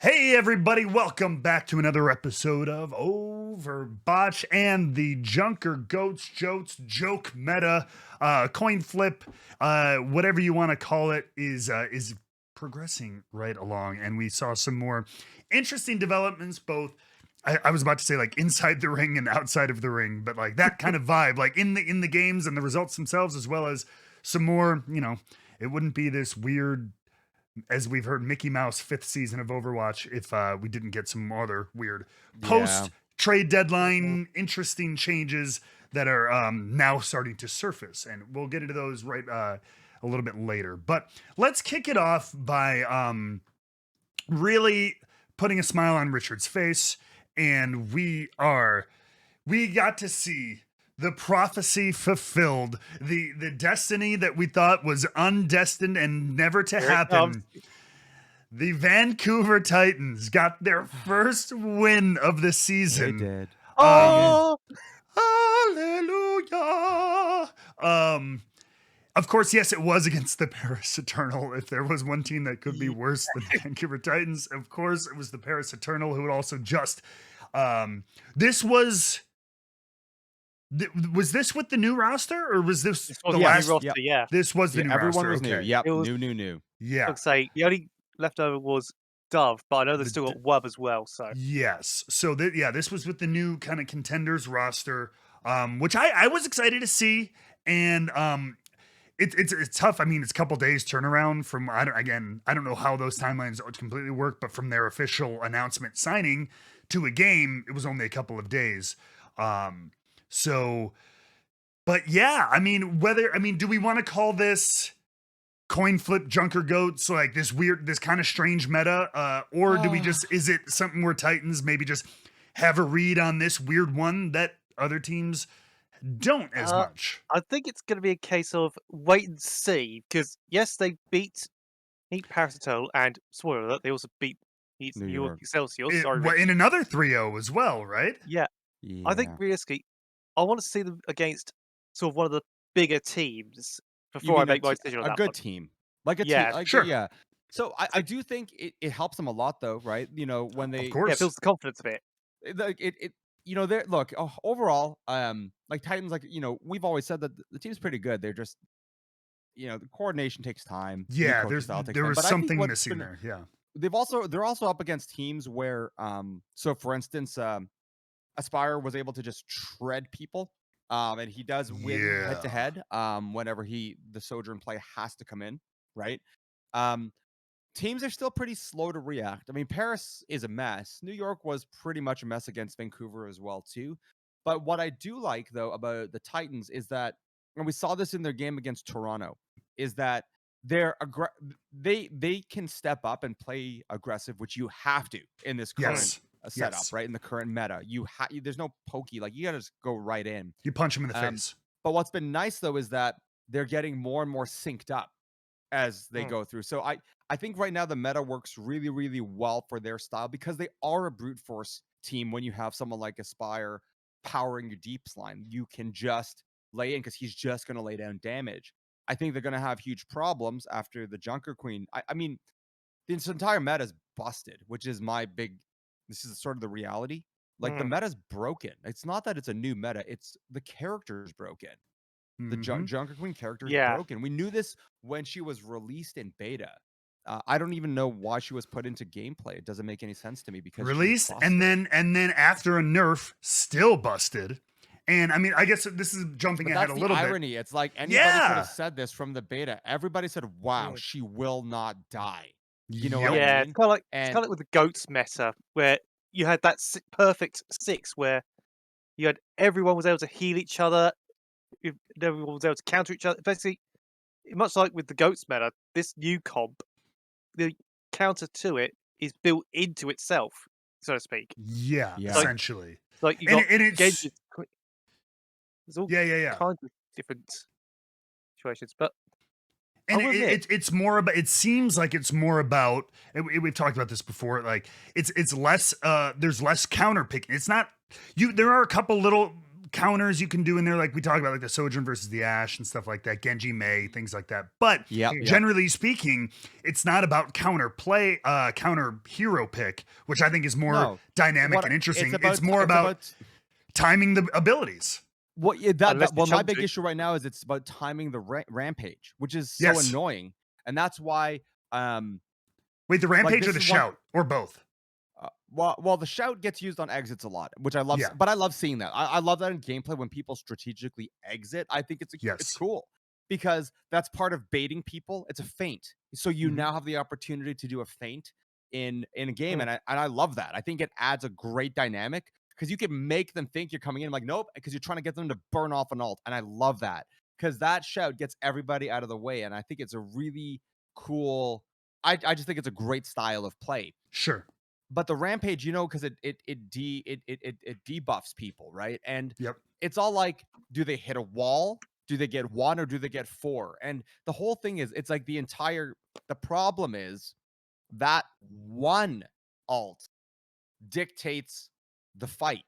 Hey everybody, welcome back to another episode of OverBOTCH and the Junker Goats Jotes joke meta coin flip, whatever you want to call it, is progressing right along, and we saw some more interesting developments, both I was about to say like inside the ring and outside of the ring, but like that kind of vibe, like in the games and the results themselves, as well as some more, it wouldn't be this weird, as we've heard, Mickey Mouse fifth season of Overwatch if we didn't get some other weird post trade deadline interesting changes that are now starting to surface, and we'll get into those right a little bit later. But let's kick it off by really putting a smile on Richard's face, and we got to see the prophecy fulfilled, the destiny that we thought was undestined and never to happen. The Vancouver Titans got their first win of the season. They did. Hallelujah. Of course, yes, it was against the Paris Eternal. If there was one team that could be worse than the Vancouver Titans, of course, it was the Paris Eternal, who would also just this was this with the new roster, or was this the last roster? Yeah, this was the new everyone roster. was new. Okay. Yep, It was- new. Yeah. I'd say the only leftover was Dove, but I know they've still got Wub as well. So Yes. So this was with the new kind of contenders roster, which I was excited to see, and it's tough. I mean, it's a couple days turnaround from I don't know how those timelines completely work, but from their official announcement signing to a game, it was only a couple of days. But yeah, I mean, do we want to call this coin flip Junker Goats, like this kind of strange meta, or do we is it something where Titans maybe just have a read on this weird one that other teams don't as much? I think it's going to be a case of wait and see, because yes, they beat Paris Eternal, and spoiler alert, they also beat New New York. Excelsior. In another 3-0 as well, right? Yeah, I think realistically, I want to see them against sort of one of the bigger teams before I make my decision on a that good one. team, like a Yeah, team, sure. Yeah. So I do think it helps them a lot, though, right? When they Of course. Yeah, it builds the confidence a bit. They're look overall, like Titans, like we've always said that the team's pretty good. They're just the coordination takes time. Yeah, there was something missing there. Yeah, they're also up against teams where so for instance Aspire was able to just shred people, and he does win head to head whenever the Sojourn play has to come in, right? Teams are still pretty slow to react. I mean, Paris is a mess. New York was pretty much a mess against Vancouver as well too. But what I do like though about the Titans is that, and we saw this in their game against Toronto, is that they can step up and play aggressive, which you have to in this current setup, right? In the current meta, there's no pokey, like you gotta just go right in. You punch them in the face. But what's been nice though is that they're getting more and more synced up as they go through. So I think right now the meta works really, really well for their style, because they are a brute force team. When you have someone like Aspire powering your deeps line, you can just lay in because he's just going to lay down damage. I think they're going to have huge problems after the Junker Queen. I mean, this entire meta is busted, which is this is sort of the reality. Like the meta's broken. It's not that it's a new meta, it's the character's broken. The Junker Queen character is broken. We knew this when she was released in beta. I don't even know why she was put into gameplay. It doesn't make any sense to me, because released and then after a nerf, still busted. And I mean, I guess this is jumping ahead a little bit. Irony. It's like anybody could have said this from the beta. Everybody said, "Wow, she will not die." You know what I mean? It's kind of like with the Goats meta, where you had that perfect 6, where you had everyone was able to heal each other. Everyone was able to counter each other. Basically, much like with the Goats meta, this new comp, the counter to it is built into itself, so to speak. Yeah. Essentially. Like you got Genji. There's all kinds of different situations, but and it's more about. It seems like it's more about. We've talked about this before. Like it's less. There's less counter picking. It's not. There are a couple little counters you can do in there, like we talk about, like the Sojourn versus the Ashe and stuff like that, Genji Mei, things like that. But Yeah. generally speaking, it's not about counter play, counter hero pick, which I think is more dynamic and interesting. It's more about timing the abilities. Well, Unless you my chunk big it. issue right now is it's about timing the rampage, which is so annoying, and that's why. Wait, the rampage or this the is shout or both? Well, the shout gets used on exits a lot, which I love. Yeah. But I love seeing that. I love that in gameplay when people strategically exit. I think it's Yes. cool because that's part of baiting people. It's a feint, so you now have the opportunity to do a feint in a game, and I love that. I think it adds a great dynamic because you can make them think you're coming in. I'm like, nope, because you're trying to get them to burn off an ult, and I love that because that shout gets everybody out of the way, and I think it's a really cool. I just think it's a great style of play. Sure. But the rampage, because it debuffs people, right? And it's all like, do they hit a wall? Do they get 1 or do they get 4? And the whole thing is, it's like the problem is that one alt dictates the fight,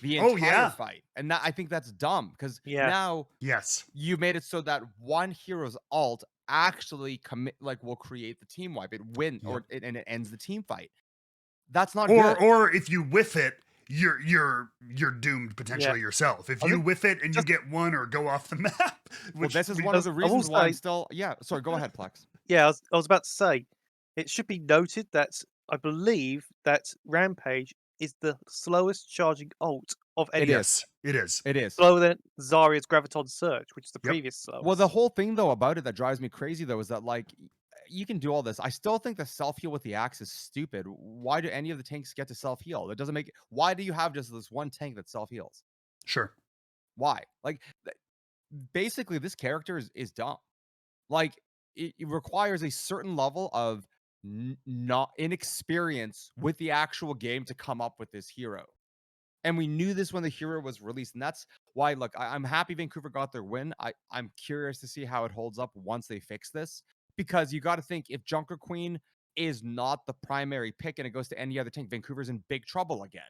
the entire fight. And I think that's dumb because now you made it so that one hero's alt actually will create the team wipe. It win and it ends the team fight. That's not good. Or if you whiff it, you're doomed potentially yourself. If you whiff it and you get 1 or go off the map. Which this is one of the reasons why I'm still sorry, go ahead, Plex. Yeah, I was about to say, it should be noted that I believe that Rampage is the slowest charging ult of any. It is. Slower than Zarya's Graviton Surge, which is the previous slowest. Well, the whole thing though about it that drives me crazy though is that you can do all this. I still think the self-heal with the axe is stupid. Why do any of the tanks get to self-heal? It doesn't make it. Why do you have just this one tank that self-heals? Sure. Why? Basically, this character is dumb. It requires a certain level of not inexperience with the actual game to come up with this hero. And we knew this when the hero was released. And that's why, look, I'm happy Vancouver got their win. I'm curious to see how it holds up once they fix this. Because you got to think, if Junker Queen is not the primary pick and it goes to any other tank, Vancouver's in big trouble again.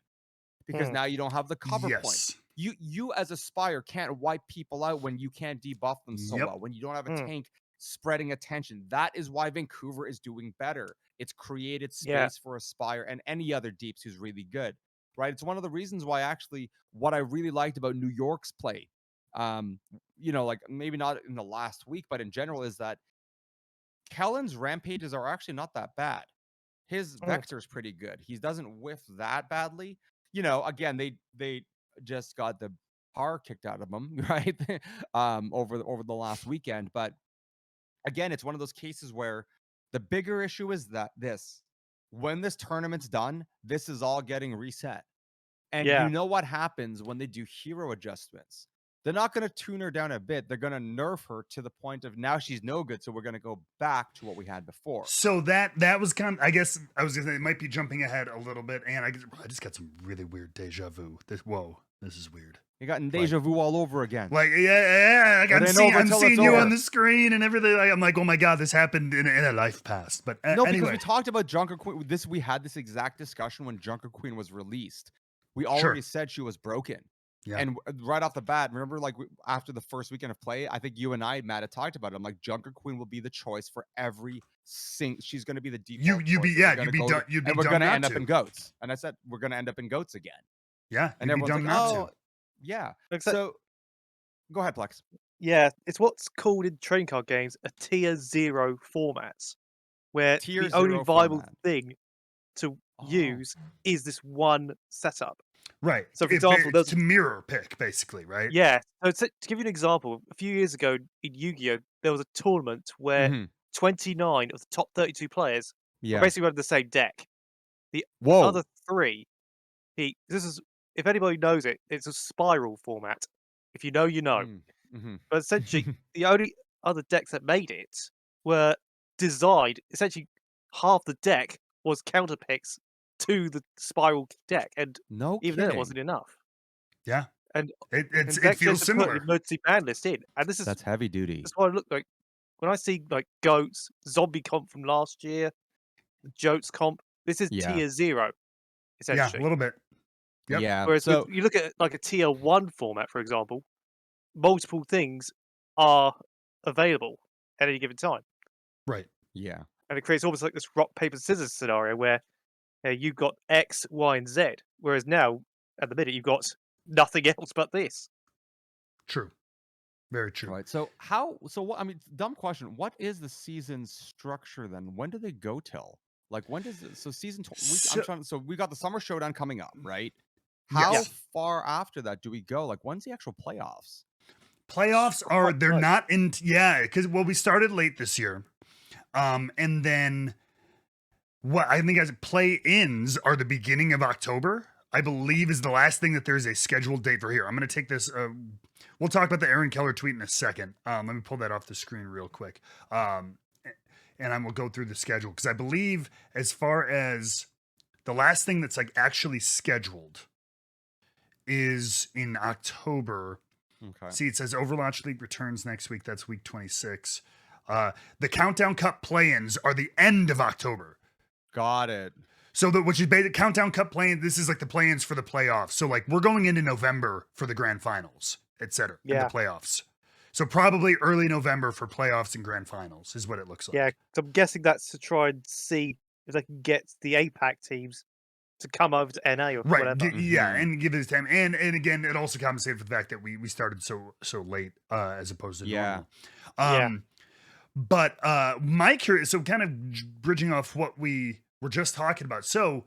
Because now you don't have the cover point. You as a Spire can't wipe people out when you can't debuff them so well. When you don't have a tank spreading attention. That is why Vancouver is doing better. It's created space for a Spire and any other deeps who's really good. Right? It's one of the reasons why actually what I really liked about New York's play, maybe not in the last week, but in general, is that Kellen's rampages are actually not that bad. His vector is pretty good. He doesn't whiff that badly. Again, they just got the par kicked out of him, right? Over the last weekend. But again, it's one of those cases where the bigger issue is that when this tournament's done, this is all getting reset. And you know what happens when they do hero adjustments. They're not going to tune her down a bit. They're going to nerf her to the point of now she's no good. So we're going to go back to what we had before. So that was kind of, I guess I was going to say, it might be jumping ahead a little bit. And I just got some really weird deja vu. This is weird. You got deja vu all over again. I'm seeing you on the screen and everything. I'm like, oh my God, this happened in a life past. But no, anyway. Because we talked about Junker Queen. We had this exact discussion when Junker Queen was released. We already said she was broken. Yeah. And right off the bat, remember, after the first weekend of play, I think you and I, Matt, had talked about it. I'm like, Junker Queen will be the choice for every she's going to be the default. You'd be done. And we're going to end up in goats. And I said, we're going to end up in goats again. Yeah. And everyone's like, oh, yeah. So go ahead, Plex. Yeah. It's what's called in trading card games a tier 0 formats, where the only viable thing to use is this one setup. Right. So, for example, there's a mirror pick, basically, right? Yeah. So, to give you an example, a few years ago in Yu-Gi-Oh, there was a tournament where 29 of the top 32 players were basically running the same deck. The other 3, if anybody knows it, it's a spiral format. If you know, you know. But essentially, the only other decks that made it were designed. Essentially, half the deck was counter picks to the spiral deck, and even then it wasn't enough. Yeah, and it feels similar. Emergency ban list in, and that's heavy duty. That's what I look like when I see goats, zombie comp from last year, the Jotes comp. This is tier 0, essentially. Yeah, a little bit. Yep. Yeah. Whereas So you look at like a tier 1 format, for example, multiple things are available at any given time. Right. yeah. And it creates almost like this rock, paper, scissors scenario where you've got X, Y, and Z. Whereas now, at the minute, you've got nothing else but this. True. Very true. Right. So how? So what? I mean, dumb question. What is the season structure then? When do they go till? Like when does it, so season? I'm So, trying. So we got the summer showdown coming up, right? yes. How Yeah. far after that do we go? Like when's the actual playoffs? Playoffs Quite are they're close. not in because we started late this year. And then what I think as play-ins are the beginning of October, I believe is the last thing that there's a scheduled date for here. I'm going to take this. We'll talk about the Aaron Keller tweet in a second. Let me pull that off the screen real quick. And I will go through the schedule because I believe as far as the last thing that's like actually scheduled is in October. Okay. See, it says Overwatch League returns next week. That's week 26. The Countdown Cup play-ins are the end of October. Got it. So which is basically Countdown Cup play-in. This is like the play-ins for the playoffs. So like we're going into November for the grand finals, etc. In Yeah. the playoffs. So probably early November for playoffs and grand finals is what it looks like. Yeah, 'cause I'm guessing that's to try and see if they can get the APAC teams to come over to NA or Right. whatever. Yeah, Mhm. and give it time. And again, it also compensated for the fact that we started so late as opposed to Yeah. normal. Yeah. But my curious, so kind of bridging off what we were just talking about. So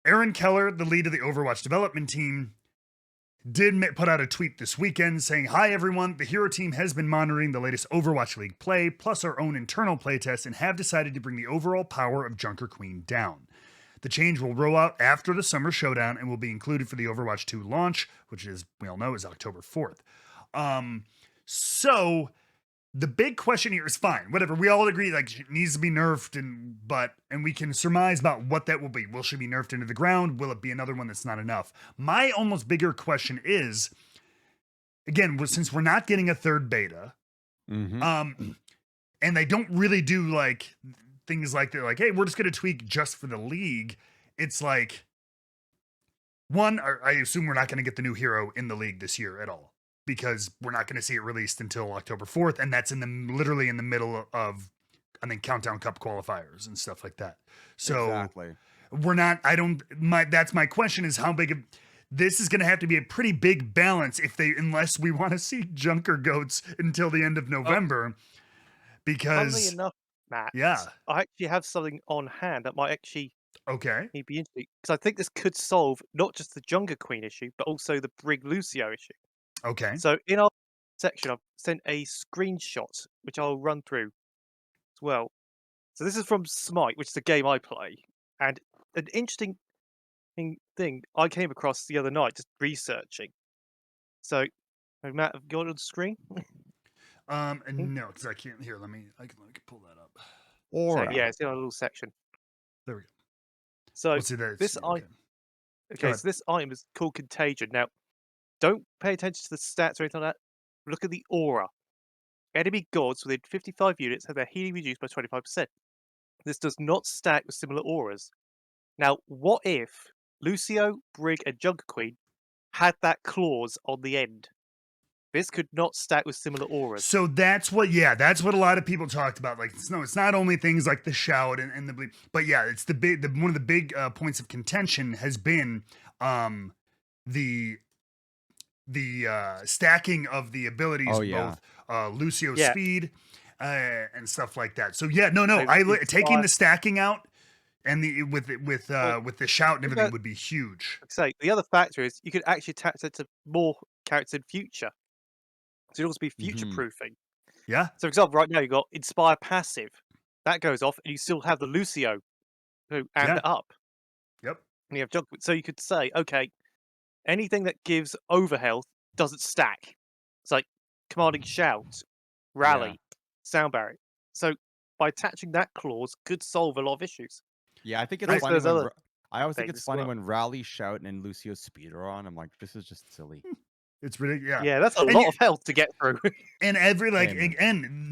Aaron Keller, the lead of the Overwatch development team, did put out a tweet this weekend saying, "Hi everyone, the Hero team has been monitoring the latest Overwatch League play, plus our own internal playtest, and have decided to bring the overall power of Junker Queen down. The change will roll out after the Summer Showdown and will be included for the Overwatch 2 launch, which is, we all know, is October 4th. So the big question here is fine, whatever. We all agree, like, it needs to be nerfed, and we can surmise about what that will be. Will she be nerfed into the ground? Will it be another one that's not enough? My almost bigger question is, again, since we're not getting a third beta, Mhm. and they don't really do like things like they're like, hey, we're just going to tweak just for the league. It's like, one, I assume we're not going to get the new hero in the league this year at all because we're not going to see it released until October 4th. And that's literally in the middle of, I think, Countdown Cup qualifiers and stuff like that. So Exactly. we're not, that's my question is how big of, this is going to have to be a pretty big balance unless we want to see Junker Goats until the end of November. Funnily Because, enough, Matt, yeah, I actually have something on hand that might actually okay. be interesting because I think this could solve not just the Junker Queen issue, but also the Brig Lucio issue. Okay. So in our section, I've sent a screenshot which I'll run through as well. So this is from Smite, which is a game I play, and an interesting thing I came across the other night just researching. So, Matt, have you got it on the screen? No, because I can't hear. I can pull that up. Or So, yeah, it's in our little section. There we go. So Let's see that. this Okay. okay, so this item is called Contagion. Now, don't pay attention to the stats or anything like that. Look at the aura. Enemy gods within 55 units have their healing reduced by 25%. This does not stack with similar auras. Now, what if Lucio, Brig, and Junker Queen had that clause on the end? This could not stack with similar auras. So that's what a lot of people talked about. Like, it's not only things like the shout and the bleed, but yeah, it's one of the big points of contention has been the stacking of the abilities, Oh, yeah. both Lucio's Yeah. speed and stuff like that. So yeah, no, So taking the stacking out and with the shout and everything would be huge. So the other factor is you could actually attach it to more characters in future. So it also be future proofing. Yeah. So, for example, right now you've got Inspire Passive. That goes off, and you still have the Lucio who amp it up. Yep. And you have Junker. So you could say, okay, anything that gives overhealth doesn't stack. It's like commanding shout, rally, sound barrier. So by attaching that clause could solve a lot of issues. Yeah, I think Right, it's so funny there's when other I always think things it's as funny well. when Rally, Shout, and Lucio's speed are on. I'm like, this is just silly. It's really Yeah, that's a lot of health to get through. And every Amen.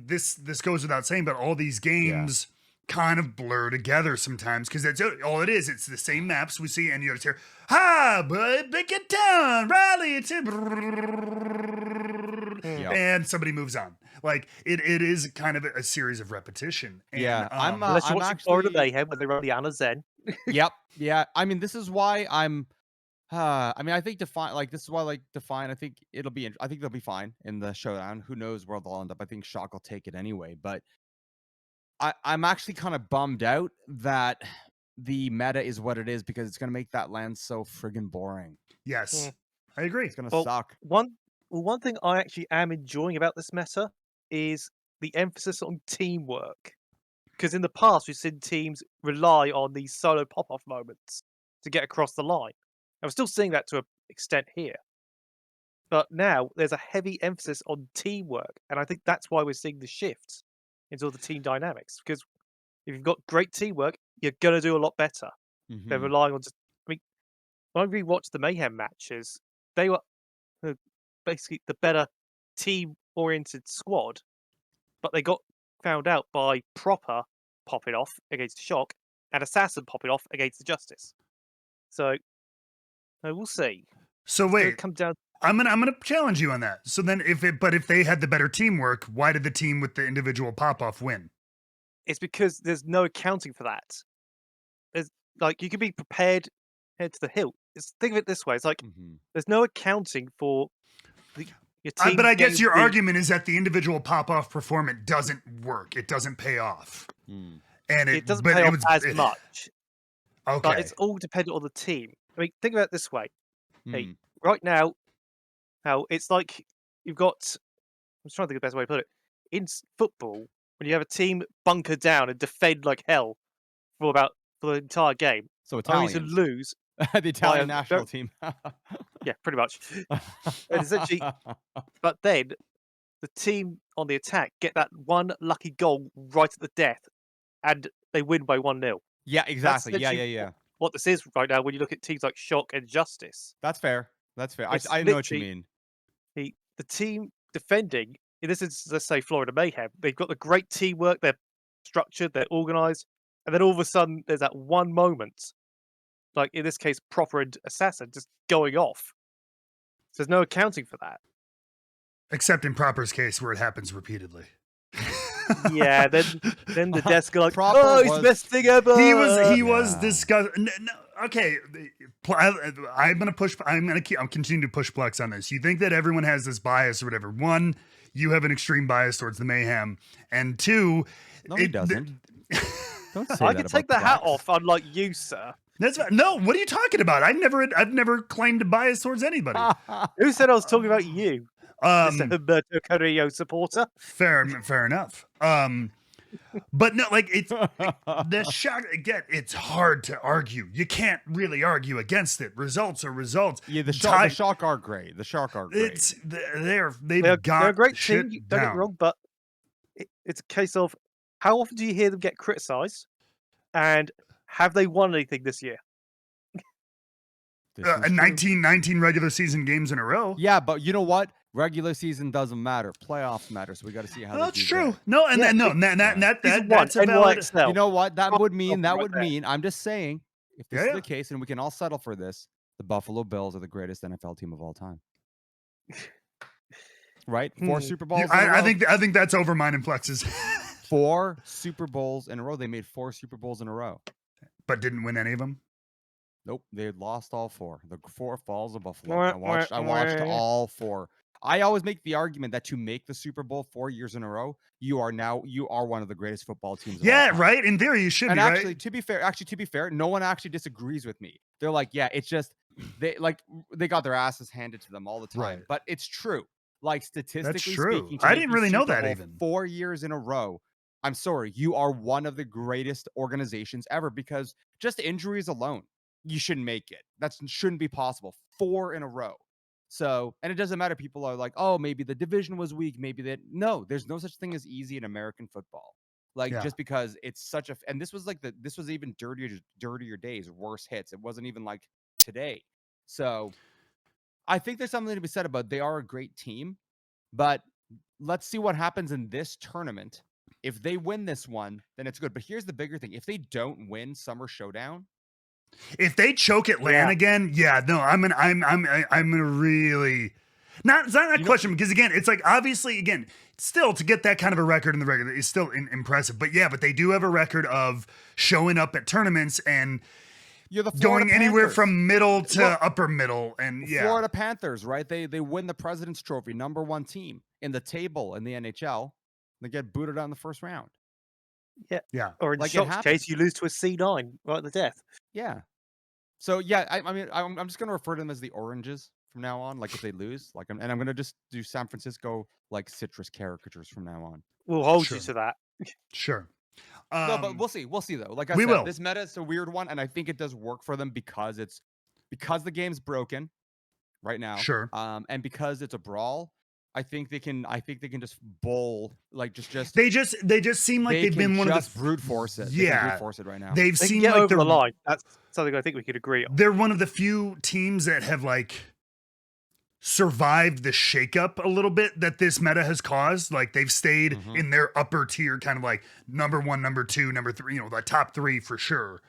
this goes without saying, but all these games kind of blur together sometimes because that's all it is. It's the same maps we see, and you just hear, "Ha, but pick it down, rally it," and somebody moves on. Like it is kind of a series of repetition. And, Yeah, unless you're watching Florida Mayhem when they run the Anna Zen. Yep. Yeah. I mean, this is why I'm. I mean, I think Define, like, this is why, like, Define, I think it'll be, I think they'll be fine in the showdown. Who knows where they'll end up? I think Shock will take it anyway. But I'm actually kind of bummed out that the meta is what it is because it's going to make that land so friggin' boring. Yes, I agree. It's going to suck. One thing I actually am enjoying about this meta is the emphasis on teamwork. Because in the past, we've seen teams rely on these solo pop-off moments to get across the line. I'm still seeing that to an extent here. But now there's a heavy emphasis on teamwork. And I think that's why we're seeing the shifts into all the team dynamics. Because if you've got great teamwork, you're going to do a lot better. They're relying on just... I mean, when I rewatched the Mayhem matches, they were basically the better team-oriented squad. But they got found out by Proper popping off against Shock and Assassin popping off against the Justice. So we'll see. So wait, come down. I'm gonna challenge you on that. So then, if they had the better teamwork, why did the team with the individual pop off win? It's because there's no accounting for that. There's like you can be prepared, head to the hilt. Think of it this way: it's like there's no accounting for your team. But I guess your argument is that the individual pop off performance doesn't work. It doesn't pay off, and it doesn't pay off as much. Okay, but it's all dependent on the team. I mean, think about it this way. Hey, right now, how it's like you've got. I'm trying to think of the best way to put it. In football, when you have a team bunker down and defend like hell for the entire game, so Italians to lose the Italian national team. Yeah, pretty much. And essentially, but then the team on the attack get that one lucky goal right at the death, and they win by 1-0. Yeah, exactly. Yeah. What this is right now, when you look at teams like Shock and Justice. That's fair. I know what you mean. The team defending, in this instance, let's say Florida Mayhem, they've got the great teamwork, they're structured, they're organized, and then all of a sudden there's that one moment, like in this case, Proper and Assassin just going off. So there's no accounting for that. Except in Proper's case, where it happens repeatedly. Yeah, then the desk are like, Proper he's the best thing ever. He was disgusting. Okay, I'm continuing to push Plex on this. You think that everyone has this bias or whatever? One, you have an extreme bias towards the Mayhem, and two, no, he doesn't. Don't say I can take the hat off, unlike you, sir. That's no. What are you talking about? I've never claimed a bias towards anybody. Who said I was talking about you? Mr. Humberto Carrillo supporter. Fair enough. But no, like the Shock again. It's hard to argue. You can't really argue against it. Results are results. Yeah, the Shock are great. The Shock are great. They're a great shit team. Down. Don't get me wrong, but it's a case of how often do you hear them get criticised, and have they won anything this year? 19 regular season games in a row. Yeah, but you know what? Regular season doesn't matter. Playoffs matter. So we got to see how. That's true. No, and that's a valid. You know what? That would mean. I'm just saying, if this is the case, and we can all settle for this, the Buffalo Bills are the greatest NFL team of all time. Right? 4 Super Bowls. I think that's over mine and Flex's. 4 Super Bowls in a row. They made 4 Super Bowls in a row, but didn't win any of them. Nope, they lost all 4. The 4 Falls of Buffalo. I watched all 4. I always make the argument that to make the Super Bowl 4 years in a row, you are one of the greatest football teams. Yeah, right. In theory, you should and be. Actually, right? to be fair, no one actually disagrees with me. They're like, yeah, it's just they got their asses handed to them all the time. Right. But it's true. Like statistically speaking, I didn't really know that even 4 years in a row. I'm sorry, you are one of the greatest organizations ever because just injuries alone, you shouldn't make it. That shouldn't be possible. 4 in a row. So, and it doesn't matter. People are like, oh, maybe the division was weak. Maybe that. No, there's no such thing as easy in American football. Just because it's such a, and this was even dirtier days, worse hits. It wasn't even like today. So I think there's something to be said about they are a great team, but let's see what happens in this tournament If they win this one, then it's good. But here's the bigger thing: if they don't win Summer Showdown, if they choke at LAN again, no, I'm gonna really not. It's not a question because again, it's like obviously again, still to get that kind of a record in the regular is still impressive. But yeah, but they do have a record of showing up at tournaments and you're the going anywhere Panthers. from middle to upper middle, and Florida Panthers, right? They win the President's Trophy, #1 team in the table in the NHL. They get booted out in the first round. Yeah. Or in Like, Shock's case, you lose to a C9 right at the death. Yeah. So yeah, I mean, I'm just gonna refer to them as the Oranges from now on. Like if they lose, like, and I'm gonna just do San Francisco like citrus caricatures from now on. We'll hold you to that. Sure. No, but we'll see. We'll see though. Like I we said, will. This meta is a weird one, and I think it does work for them because the game's broken right now. Sure. And because it's a brawl, I think they can just bowl like just they just seem like they've been one of the brute force it. Yeah, they can brute force it right now. They've they seemed get like over the line. That's something I think we could agree on. They're one of the few teams that have like survived the shakeup a little bit that this meta has caused. Like they've stayed in their upper tier, kind of like #1, #2, #3, the top 3 for sure.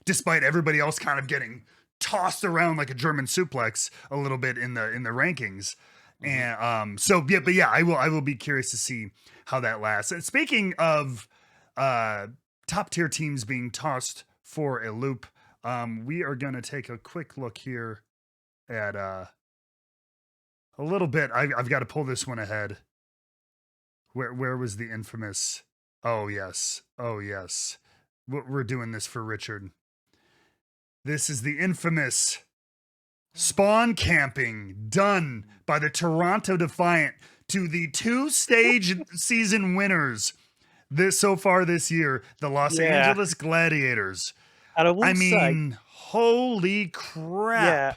Despite everybody else kind of getting tossed around like a German suplex a little bit in the rankings. And I will be curious to see how that lasts. And speaking of top tier teams being tossed for a loop, we are going to take a quick look here at a little bit. I've got to pull this one ahead. Where was the infamous? Oh yes. We're doing this for Richard. This is the infamous spawn camping done by the Toronto Defiant to the 2-stage season winners so far this year, the Los Angeles Gladiators. And I mean, say, holy crap. Yeah.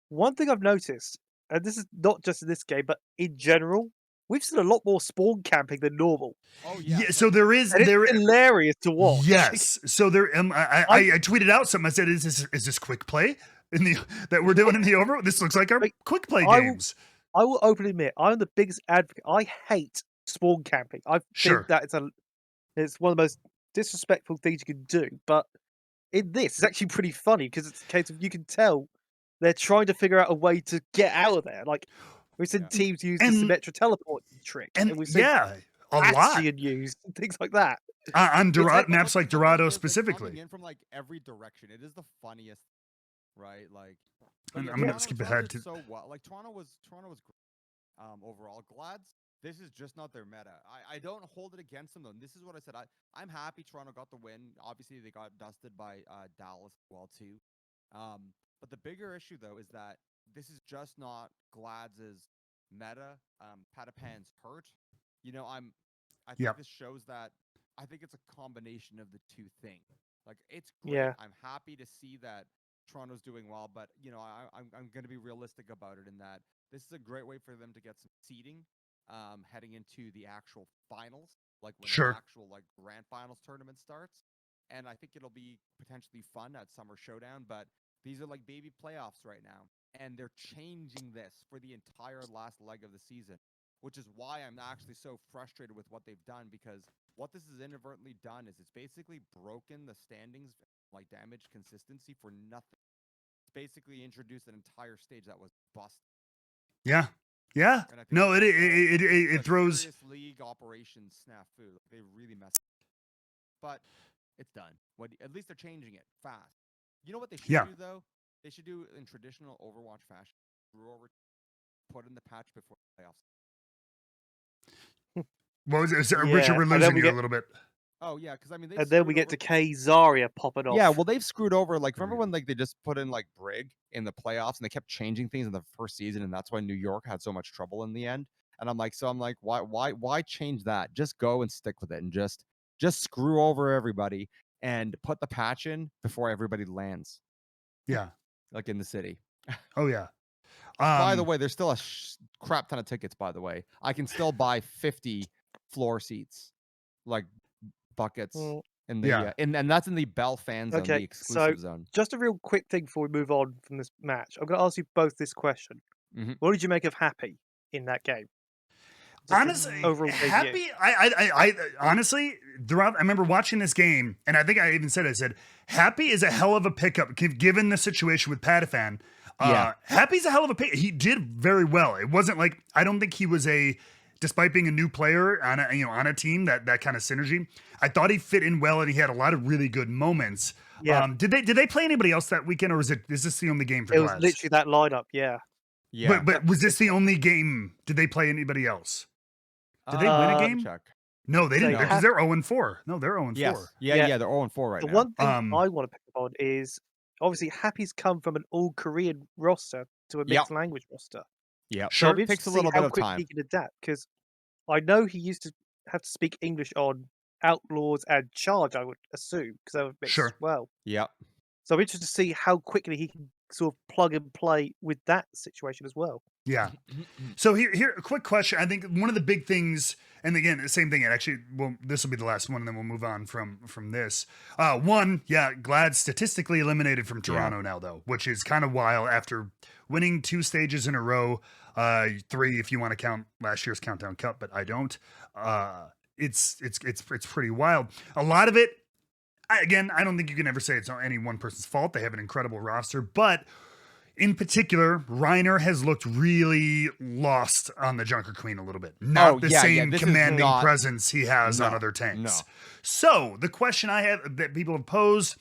One thing I've noticed, and this is not just in this game, but in general, we've seen a lot more spawn camping than normal. Oh yeah. So there is it's hilarious to watch. Yes. So there I tweeted out something. I said, is this quick play that we're doing in the over? This looks like our quick play games. I will openly admit, I'm the biggest advocate. I hate spawn camping. I think that it's one of the most disrespectful things you can do. But in this, it's actually pretty funny because it's a case of you can tell they're trying to figure out a way to get out of there. Like we've seen teams use the Symmetra teleport trick, and we've seen a lot used and things like that on maps like Dorado specifically. Coming in from like every direction, it is the funniest, right? Like, I'm gonna skip ahead to like Toronto was great overall. Glads, this is just not their meta. I don't hold it against them though. And this is what I said. I'm happy Toronto got the win. Obviously, they got dusted by Dallas as well too. But the bigger issue though is that this is just not Glads' meta. Patapan's hurt. I think this shows that I think it's a combination of the two things. Like it's great. Yeah. I'm happy to see that Toronto's doing well, but I'm going to be realistic about it in that this is a great way for them to get some seeding heading into the actual finals, like when the actual like grand finals tournament starts. And I think it'll be potentially fun at Summer Showdown, but these are like baby playoffs right now, and they're changing this for the entire last leg of the season, which is why I'm actually so frustrated with what they've done, because what this has inadvertently done is it's basically broken the standings, like damage consistency for nothing. It's basically introduced an entire stage that was busted. Yeah. No, it throws league operations snafu. They really messed up. But it's done. At least they're changing it fast. You know what they should do though? They should do in traditional Overwatch fashion. Put in the patch before the playoffs. What was it? Richard, we're losing you a little bit. Oh yeah, because I mean, and then we get to K Zarya popping off. Yeah, well, they've screwed over. Like, remember when like they just put in like Brig in the playoffs and they kept changing things in the first season, and that's why New York had so much trouble in the end. And I'm like, why change that? Just go and stick with it, and just screw over everybody and put the patch in before everybody lands. Yeah, like in the city. Oh yeah. By the way, there's still a crap ton of tickets. By the way, I can still buy 50 floor seats, like buckets in the and that's in the Bell fan zone, the exclusive zone. Just a real quick thing before we move on from this match, I'm going to ask you both this question. What did you make of Happy in that game? Honestly, overall debut. happy. I honestly, throughout, I remember watching this game, and I think I even said, I said, Happy is a hell of a pickup given the situation with Patafan. Yeah. Happy's a hell of a pick. He did very well. It wasn't like, I don't think he was despite being a new player on a team, that kind of synergy. I thought he fit in well, and he had a lot of really good moments. Yeah. Did they play anybody else that weekend, or is this the only game for It Glads? was literally that lineup. Yeah. Yeah. But was this the only game? Did they play anybody else? Did they win a game? Check. No, they didn't, So because they're 0-4. No, they're 0-4. Yes. Yeah. Yeah, they're 0-4 right The now. one thing Um, I want to pick up on is obviously Happy's come from an all Korean roster to a mixed language roster. Yeah. So Sure. I'll be Takes interested a to see little how bit of quickly time. he can adapt, because I know he used to have to speak English on Outlaws and Charge, I would assume, because they were mixed Sure. as well. Yeah. So I'm interested to see how quickly he can sort of plug and play with that situation as well. Yeah. So here, a quick question. I think one of the big things, and again, the same thing. And actually, well, this will be the last one, and then we'll move on from this. Glad statistically eliminated from Toronto now, though, which is kind of wild after winning 2 stages in a row, 3 if you want to count last year's Countdown Cup, but I don't. It's pretty wild. A lot of it, I don't think you can ever say it's any one person's fault. They have an incredible roster, but in particular, Reiner has looked really lost on the Junker Queen a little bit. Not the same this is commanding not- presence he has on other tanks. So the question I have that people have posed,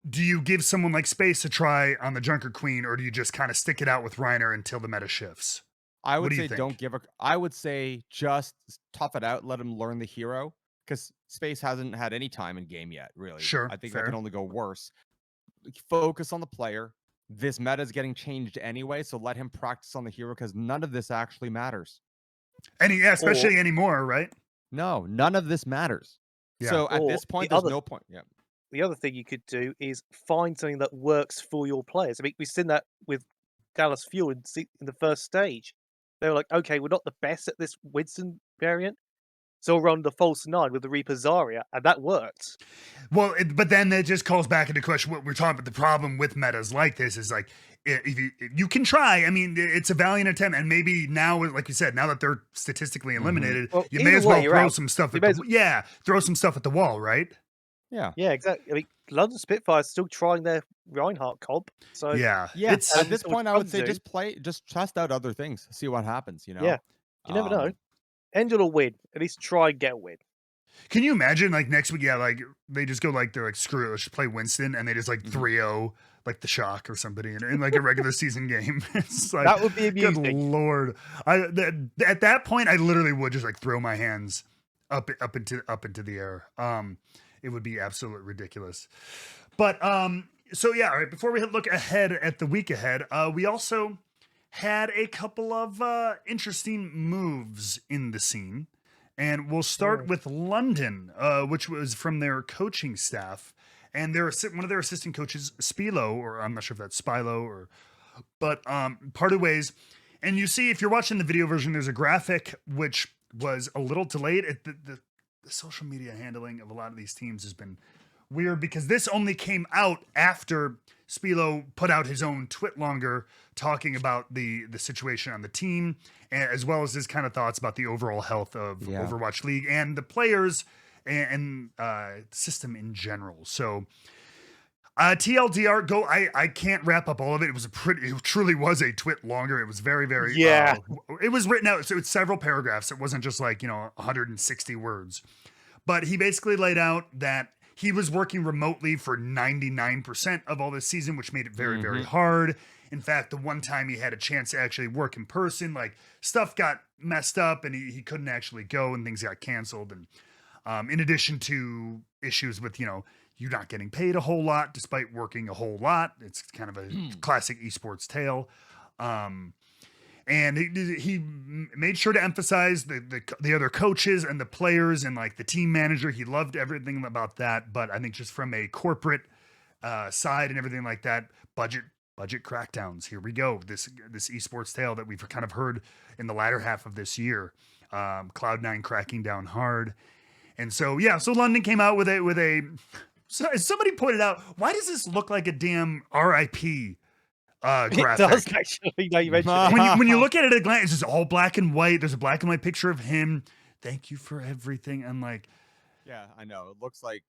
do you give someone like Space a try on the Junker Queen, or do you just kind of stick it out with Reiner until the meta shifts? I would do you say think? don't give a. I would say just tough it out, let him learn the hero, because Space hasn't had any time in game yet. Really, Sure, I think fair. that can only go worse. Focus on the player. This meta is getting changed anyway, so let him practice on the hero, because none of this actually matters. Especially anymore, right? No, none of this matters. Yeah. So at Or this point, the there's other- no point. Yeah. The other thing you could do is find something that works for your players. I mean, we've seen that with Dallas Fuel in the first stage. They were like, okay, we're not the best at this Winston variant, so we'll run the false 9 with the Reaper Zarya, and that worked. Well, but then that just calls back into question what we're talking about. The problem with metas like this is like, if you can try, I mean, it's a valiant attempt, and maybe now, like you said, now that they're statistically eliminated, Well, you either may as way, well you're throw out. some stuff You at may throw some stuff at the wall, right? Yeah. Yeah, exactly. I mean, London Spitfire's still trying their Reinhardt comp, so Yeah. Yeah. It's At this what point, I would say Trump just test out other things, see what happens. Yeah. You never know. Angel will win. At least try and get a win. Can you imagine like next week? Yeah, like they just go like they're like screw it, let's just play Winston, and they just like 3-0 like the Shock or somebody in like a regular season game. It's like, That would be good amusing. lord! At that point, I literally would just like throw my hands up into the air. It would be absolutely ridiculous. But so yeah, all right. Before we look ahead at the week ahead, we also had a couple of interesting moves in the scene. And we'll start with London, which was from their coaching staff. And one of their assistant coaches, Spilo, or I'm not sure if that's Spilo, but parted ways. And you see, if you're watching the video version, there's a graphic which was a little delayed. The social media handling of a lot of these teams has been weird, because this only came out after Spilo put out his own Twitlonger talking about the situation on the team, as well as his kind of thoughts about the overall health of Overwatch League and the players and system in general. So TLDR, go. I can't wrap up all of it. It truly was a Twitlonger. It was very, very, it was written out. So it's several paragraphs. It wasn't just like, 160 words, but he basically laid out that he was working remotely for 99% of all this season, which made it very, very hard. In fact, the one time he had a chance to actually work in person, like stuff got messed up and he couldn't actually go and things got canceled. And in addition to issues with, you're not getting paid a whole lot despite working a whole lot. It's kind of a classic esports tale. And he made sure to emphasize the other coaches and the players and like the team manager. He loved everything about that. But I think just from a corporate side and everything like that, budget crackdowns. Here we go. This esports tale that we've kind of heard in the latter half of this year. Cloud9 cracking down hard. And so, so London came out with a. So somebody pointed out, why does this look like a damn RIP It graphic. does actually. Now you mention it. When you look at it at a glance, it's just all black and white. There's a black and white picture of him. Thank you for everything. I'm like, Yeah, I know. It looks like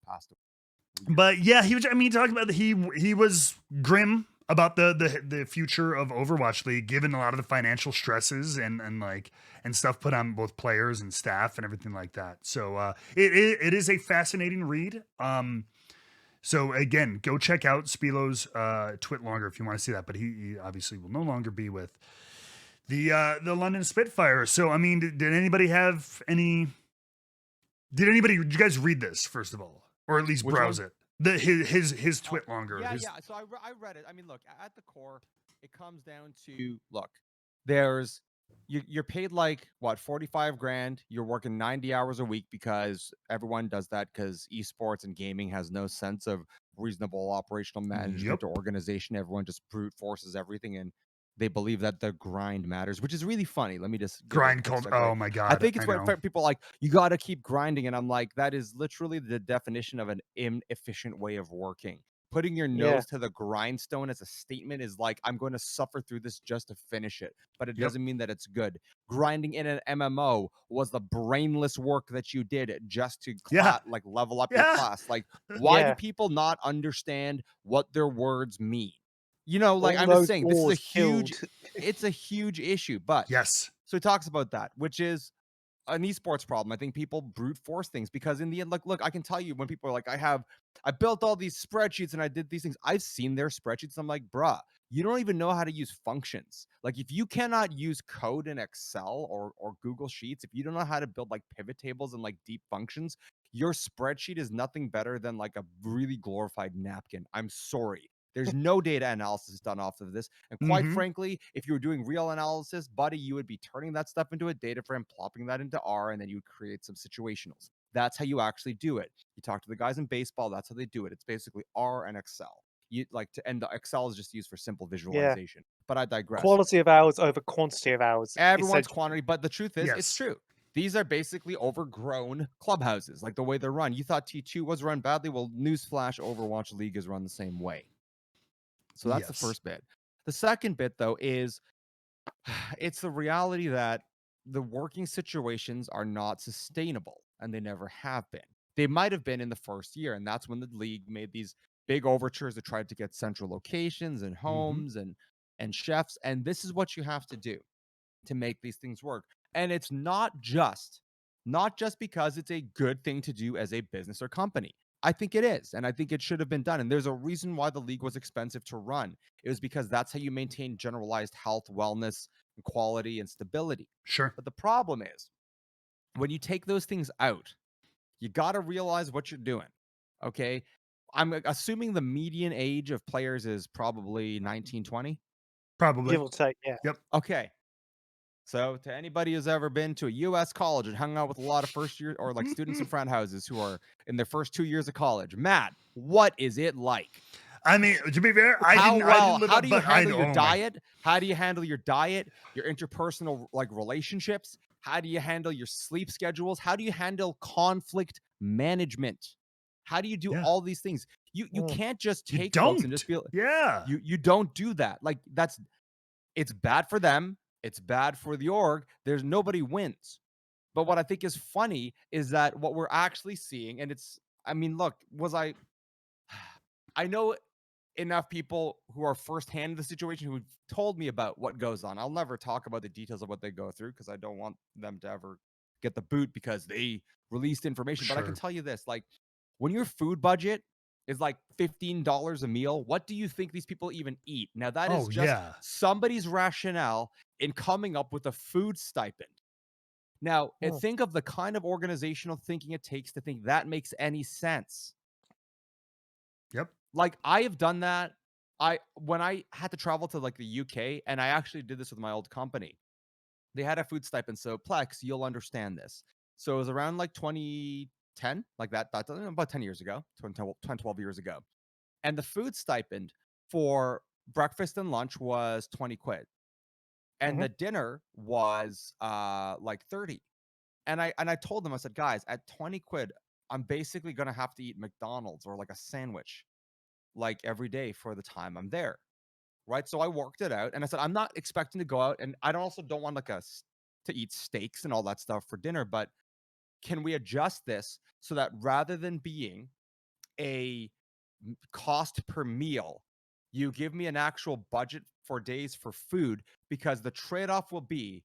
passed away. but yeah, he was. I mean, talking about he was grim about the future of Overwatch League, given a lot of the financial stresses and stuff put on both players and staff and everything like that. So it is a fascinating read. So again, go check out Spilo's Twit longer if you want to see that. But he obviously will no longer be with the London Spitfire. So I mean, did anybody have any? Did you guys read this first of all, or at least Which browse one? it? His Twit longer. Yeah, his- yeah. So I read it. I mean, look, at the core, it comes down to look. There's you're paid like what 45 grand. You're working 90 hours a week because everyone does that because esports and gaming has no sense of reasonable operational management or organization. Everyone just brute forces everything and they believe that the grind matters, which is really funny. Let me just give a grind quick called. segue. Oh my god! I think it's know. where people are like, you got to keep grinding. And I'm like, that is literally the definition of an inefficient way of working. Putting your Yeah. nose to the grindstone as a statement is like, I'm going to suffer through this just to finish it. But it Yep. doesn't mean that it's good. Grinding in an MMO was the brainless work that you did just to Yeah. level up your Yeah. class. Like, why do Yeah. people not understand what their words mean? You know, like All I'm just those saying, this is a wars huge, killed. it's a huge issue. But Yes. so he talks about that, which is an esports problem. I think people brute force things because in the end, like, look, I can tell you when people are like, I built all these spreadsheets and I did these things. I've seen their spreadsheets. I'm like, bruh, you don't even know how to use functions. Like, if you cannot use code in Excel or Google Sheets, if you don't know how to build like pivot tables and like deep functions, your spreadsheet is nothing better than like a really glorified napkin. I'm sorry. There's no data analysis done off of this. And quite Mhm. frankly, if you were doing real analysis, buddy, you would be turning that stuff into a data frame, plopping that into R, and then you would create some situationals. That's how you actually do it. You talk to the guys in baseball, that's how they do it. It's basically R and Excel. And the Excel is just used for simple visualization. But I digress. Quality of hours over quantity of hours. Everyone's essentially. quantity, but the truth is, it's Yes. true. These are basically overgrown clubhouses, like the way they're run. You thought T2 was run badly? Well, newsflash, Overwatch League is run the same way. So that's the Yes. first bit. The second bit, though, is it's the reality that the working situations are not sustainable, and they never have been. They might have been in the first year, and that's when the league made these big overtures to try to get central locations and homes and chefs. And this is what you have to do to make these things work. And it's not just because it's a good thing to do as a business or company. I think it is, and I think it should have been done. And there's a reason why the league was expensive to run. It was because that's how you maintain generalized health, wellness, and quality and stability. Sure. But the problem is when you take those things out, you got to realize what you're doing. Okay. I'm assuming the median age of players is probably 19, 20. Probably. Give or take, yeah. Yep. Okay. So to anybody who's ever been to a U.S. college and hung out with a lot of first year or like students in frat houses who are in their first 2 years of college, Matt, what is it like? I mean, to be fair, I How didn't live how up, do you but I handle your oh my- diet? How do you handle your diet, your interpersonal like relationships? How do you handle your sleep schedules? How do you handle conflict management? How do you do Yeah. all these things? You Mm. can't just You take folks and just don't. be Yeah. you don't do that. Like it's bad for them. It's bad for the org. There's nobody wins. But what I think is funny is that what we're actually seeing, and I mean, look, I know enough people who are firsthand in the situation who told me about what goes on. I'll never talk about the details of what they go through because I don't want them to ever get the boot because they released information. But I can Sure. tell you this, like when your food budget is like $15 a meal, what do you think these people even eat? Now that is Oh, just yeah. somebody's rationale in coming up with a food stipend. Now, Hmm. think of the kind of organizational thinking it takes to think that makes any sense. Yep. Like I have done that. When I had to travel to like the UK, and I actually did this with my old company. They had a food stipend. So Plex, you'll understand this. So it was around like 2010, like that's about 10 years ago, 10, 12 years ago. And the food stipend for breakfast and lunch was 20 quid. And the dinner was like 30. And I told them, I said, guys, at 20 quid, I'm basically gonna have to eat McDonald's or like a sandwich like every day for the time I'm there. right? So I worked it out, and I said, I'm not expecting to go out, and I also don't want like to eat steaks and all that stuff for dinner, but can we adjust this so that rather than being a cost per meal, you give me an actual budget for days for food, because the trade-off will be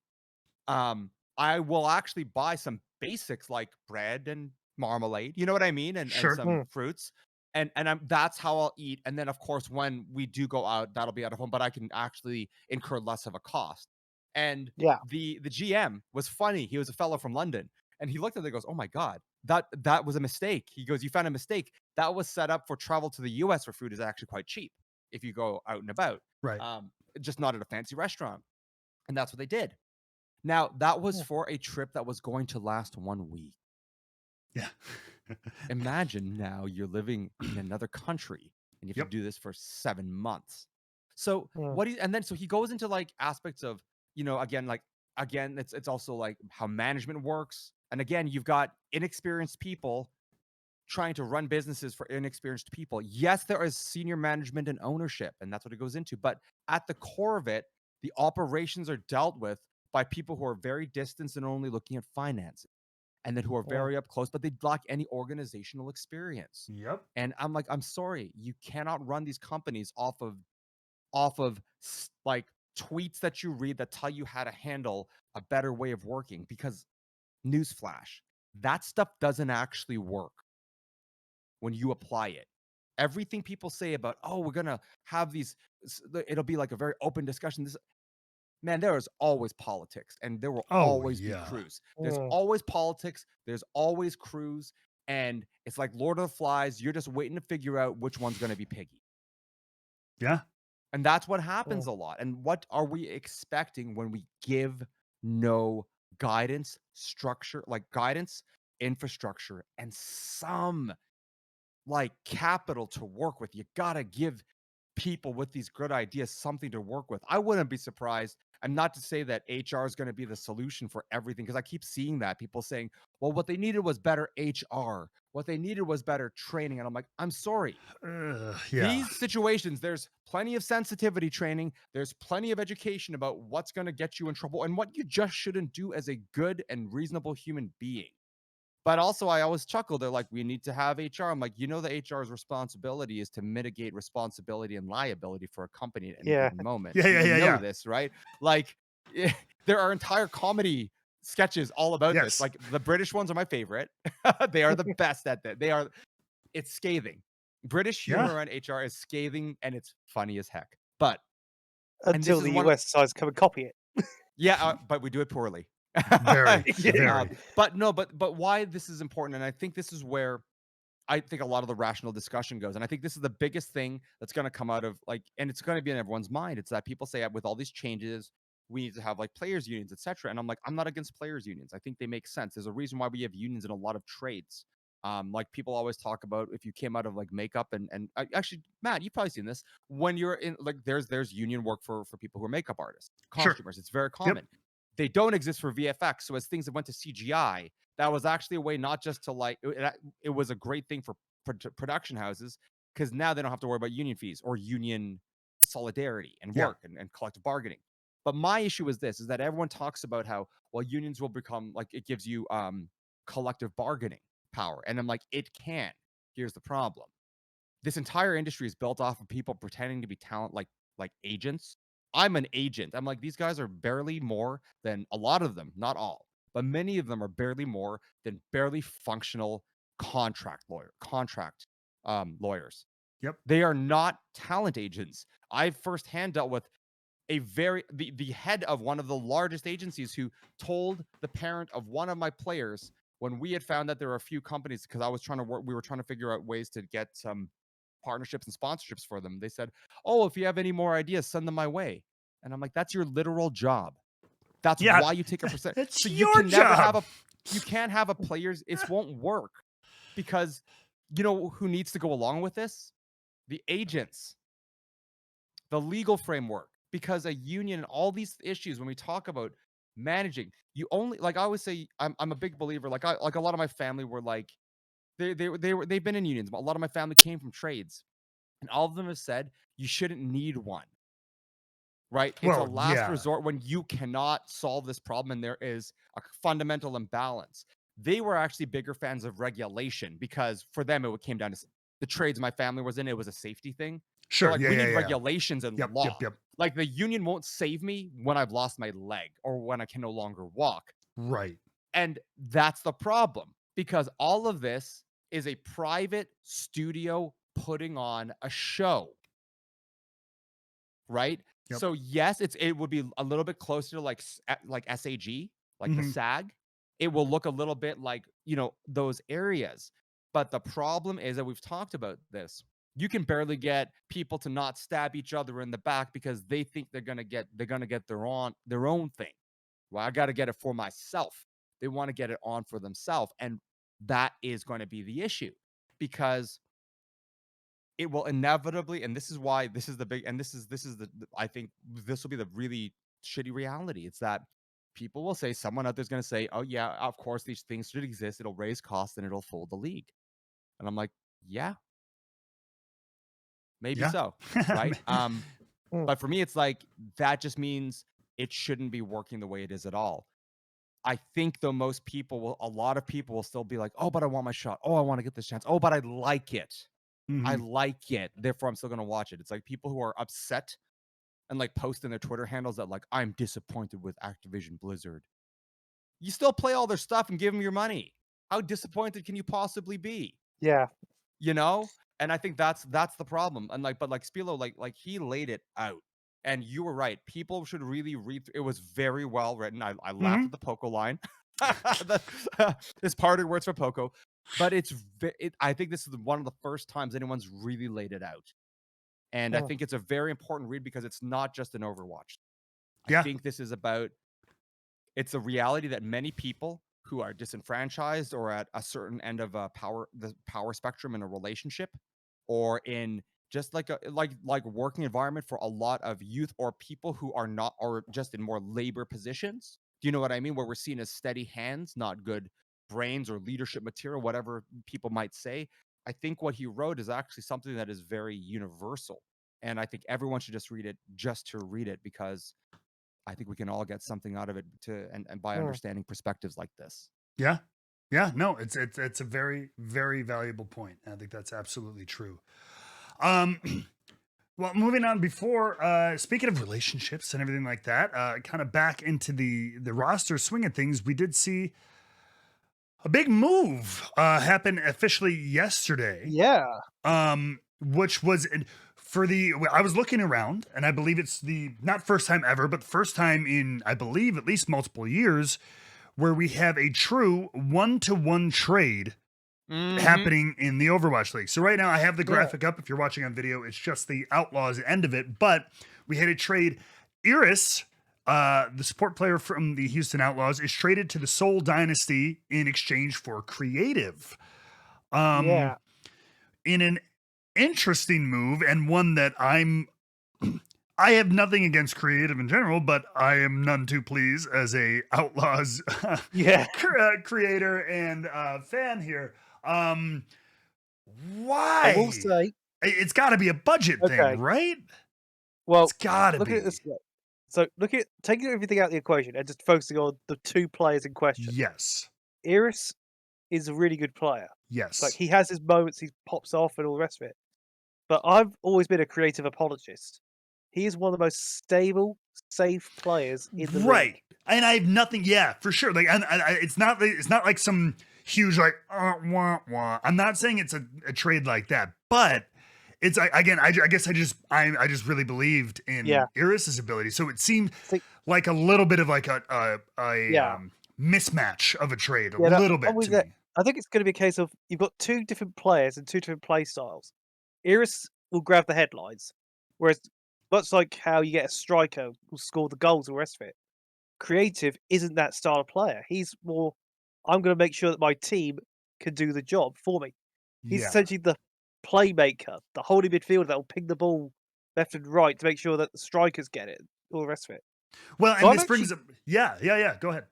I will actually buy some basics like bread and marmalade, you know what I mean? And Sure. some fruits. And that's how I'll eat. And then of course when we do go out, that'll be out of home, but I can actually incur less of a cost. And Yeah. the GM was funny. He was a fellow from London. And he looked at it and goes, "Oh my God, that was a mistake." He goes, "You found a mistake. That was set up for travel to the US where food is actually quite cheap if you go out and about. Right. Um, just not at a fancy restaurant." And that's what they did. Now, that was Yeah. for a trip that was going to last 1 week. Yeah. Imagine now you're living in another country and you have Yep. to do this for 7 months. So Mm. what do you, and then so he goes into like aspects of, again, it's also like how management works. And again, you've got inexperienced people trying to run businesses for inexperienced people. Yes, there is senior management and ownership, and that's what it goes into. But at the core of it, the operations are dealt with by people who are very distant and only looking at finances, and then who are Mm. very up close, but they lack any organizational experience. Yep. And I'm like, I'm sorry, you cannot run these companies like tweets that you read that tell you how to handle a better way of working, because newsflash, that stuff doesn't actually work when you apply it. Everything people say about, oh, we're gonna have it'll be like a very open discussion. Man, there is always politics, and there will Oh always be yeah. crews. There's Mm. always politics. There's always crews, and it's like Lord of the Flies. You're just waiting to figure out which one's gonna be Piggy, Yeah. and that's what happens Mm. a lot. And what are we expecting when we give no guidance, structure, like guidance, infrastructure, and some like capital to work with? You gotta give people with these good ideas something to work with. I wouldn't be surprised. And not to say that HR is going to be the solution for everything, because I keep seeing that people saying, well, what they needed was better HR. What they needed was better training. And I'm like, I'm sorry. Yeah. These situations, there's plenty of sensitivity training. There's plenty of education about what's going to get you in trouble and what you just shouldn't do as a good and reasonable human being. But also, I always chuckle. They're like, we need to have HR. I'm like, the HR's responsibility is to mitigate responsibility and liability for a company at any Yeah. given moment. Yeah. Yeah. You Yeah. know Yeah. this, right? Like, there are entire comedy sketches all about this. Yes. Like, the British ones are my favorite. They are the best at that. It's scathing. British Yeah. humor around HR is scathing, and it's funny as heck. But, and this Until is the one, US decides to come and copy it. yeah, but we do it poorly. Very. Yeah. Very. But no, but why this is important, and I think this is where I think a lot of the rational discussion goes. And I think this is the biggest thing that's going to come out of and it's going to be in everyone's mind. It's that people say with all these changes, we need to have like players unions, etc. And I'm like, I'm not against players unions. I think they make sense. There's a reason why we have unions in a lot of trades. Like people always talk about, if you came out of like makeup and actually, Matt, you've probably seen this when you're in like there's union work for people who are makeup artists, Sure. costumers. It's very Yep. common. They don't exist for VFX. So as things that went to CGI, that was actually a way not just to it was a great thing for production houses, because now they don't have to worry about union fees or union solidarity and Yeah. work and collective bargaining. But my issue is that everyone talks about how, well, unions will become like, it gives you collective bargaining power. And I'm like, it can. Here's the problem. This entire industry is built off of people pretending to be talent, like agents. I'm an agent. I'm like, these guys are barely more than, a lot of them, not all, but many of them are barely more than barely functional contract lawyers. Yep. They are not talent agents. I've firsthand dealt with the head of one of the largest agencies who told the parent of one of my players, when we had found that there were a few companies, because we were trying to figure out ways to get some partnerships and sponsorships for them. They said, "Oh, if you have any more ideas, send them my way." And I'm like, "That's your literal job. That's Yeah. why you take a percent." It's So you your can never have job. you can't have a players. It won't work, because you know who needs to go along with this? The agents, the legal framework, because a union and all these issues, when we talk about managing, you only, like I always say, I'm a big believer. Like a lot of my family were like, they've been in unions. A lot of my family came from trades, and all of them have said you shouldn't need one. right? It's a Well, last yeah. resort when you cannot solve this problem and there is a fundamental imbalance. They were actually bigger fans of regulation because for them it came down to the trades my family was in. It was a safety thing. They're Sure. like, Yeah, we yeah, need yeah. regulations and Yep, law. yep, yep. Like the union won't save me when I've lost my leg or when I can no longer walk. Right. And that's the problem because all of this is a private studio putting on a show, right? Yep. So yes, it would be a little bit closer to like like SAG, like the Mhm. SAG. It will look a little bit like, those areas. But the problem is that we've talked about this. You can barely get people to not stab each other in the back because they think they're gonna get their own thing. Well, I got to get it for myself. They want to get it on for themselves, and that is going to be the issue because it will inevitably, and this is why this is the big, and this is I think this will be the really shitty reality. It's that people will say, someone out there's going to say, oh yeah, of course these things should exist. It'll raise costs and it'll fold the league. And I'm like, yeah, maybe Yeah. so, right? Mm. But for me, it's like that just means it shouldn't be working the way it is at all. I think though a lot of people will still be like, oh, but I want my shot. Oh, I want to get this chance. Oh, but I like it. I Mhm. like it. Therefore, I'm still going to watch it. It's like people who are upset and like posting their Twitter handles that like, I'm disappointed with Activision Blizzard. You still play all their stuff and give them your money. How disappointed can you possibly be? Yeah. You know? And I think that's the problem. And but Spilo, like he laid it out. And you were right. People should really read it was very well written. I laughed Mhm. at the Poco line. His parted words for Poco. But I think this is one of the first times anyone's really laid it out. And I Mm. think it's a very important read because it's not just an Overwatch. I Yeah. think this is about it's a reality that many people who are disenfranchised or at a certain end of the power spectrum in a relationship or in just like a working environment for a lot of youth or people who are not or just in more labor positions. Do you know what I mean? Where we're seen as steady hands, not good brains or leadership material, whatever people might say. I think what he wrote is actually something that is very universal. And I think everyone should just read it just to read it because I think we can all get something out of it and by Mm. understanding perspectives like this. Yeah. Yeah. No, it's a very, very valuable point. I think that's absolutely true. Well, moving on before, speaking of relationships and everything like that, kind of back into the roster swing of things, we did see a big move happen officially yesterday. Yeah. Which was I was looking around and I believe it's the not first time ever, but the first time in, I believe, at least multiple years where we have a true 1-to-1 trade happening in the Overwatch League. So right now I have the graphic up. If you're watching on video, it's just the Outlaws end of it, but we had a trade. Iris, the support player from the Houston Outlaws, is traded to the Seoul Dynasty in exchange for Creative. Yeah. In an interesting move and one that I have nothing against Creative in general, but I am none too pleased as a Outlaws Yeah. creator and fan here. I Why? will say, It's got to be a budget thing, Okay. right? well, It's got to look be. at it this way. So taking everything out of the equation and just focusing on the two players in question. Yes. Iris is a really good player. Yes. Like he has his moments, he pops off and all the rest of it. But I've always been a creative apologist. He is one of the most stable, safe players in the right. league. And I have nothing. Yeah, for sure. Like, it's not like some huge like wah, wah. I'm not saying it's a trade like that, but it's again. I guess I just really believed in Iris's ability. So it seemed like a little bit of like a mismatch of a trade, a little bit to me. I think it's going to be a case of you've got two different players and two different play styles. Iris will grab the headlines, whereas much like how you get a striker who'll score the goals and the rest of it, Creative isn't that style of player. He's more, I'm going to make sure that my team can do the job for me. He's essentially the playmaker, the holding midfielder that will ping the ball left and right to make sure that the strikers get it, all the rest of it. Well, and this brings up, go ahead.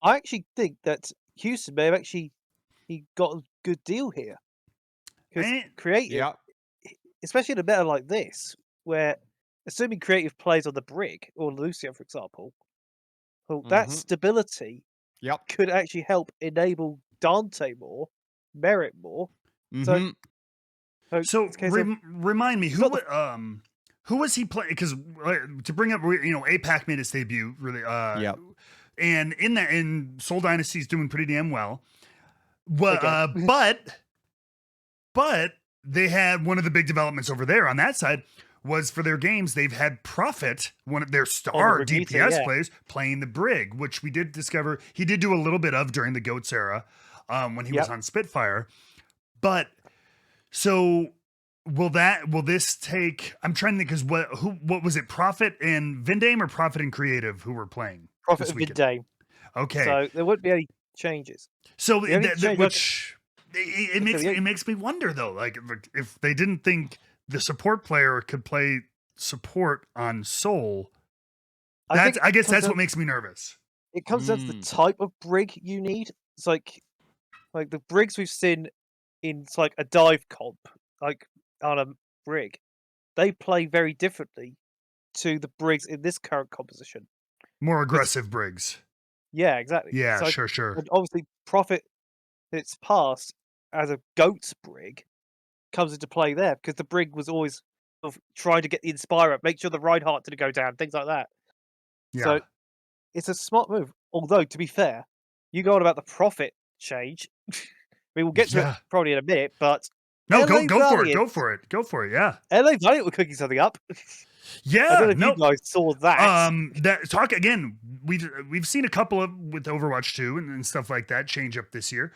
I actually think that Houston may have he got a good deal here. Because Creative, especially in a meta like this, where assuming creative plays on the Brig or Lucio, for example, well, that stability Yep. could actually help enable Dante more, Merit more. So, So it's a case of remind me it's not who was he playing? Because to bring up, APAC made its debut really. Yep. And in Soul Dynasty's doing pretty damn well. Well, Okay. but they had one of the big developments over there on that side was for their games. They've had Prophet, one of their star DPS players, playing the Brig, which we did discover he did do a little bit of during the Goats era when he was on Spitfire. But so will this take? I'm trying to think because what was it? Prophet and Vindame or Prophet and Creative who were playing? Prophet and Vindame. Okay, so there wouldn't be any changes. So it makes me wonder though, like if they didn't think the support player could play support on Soul, I guess that's what makes me nervous. It comes down to the type of Brig you need. It's like the Brigs we've seen in like a dive comp, like on a Brig, they play very differently to the Brigs in this current composition. More aggressive Brigs. Yeah, exactly. Yeah, so, sure. And obviously, Prophet, its past as a Goats Brig, comes into play there because the Brig was always sort of trying to get the Inspirer, make sure the Reinhardt didn't go down, things like that. Yeah. So it's a smart move. Although, to be fair, you go on about the Prophet change. We will get to it probably in a minute, but no, go for it. Go for it. Yeah. LA Valiant were cooking something up. Yeah, I don't know if you guys saw that. That talk again. We've seen a couple of with Overwatch 2 and stuff like that change up this year.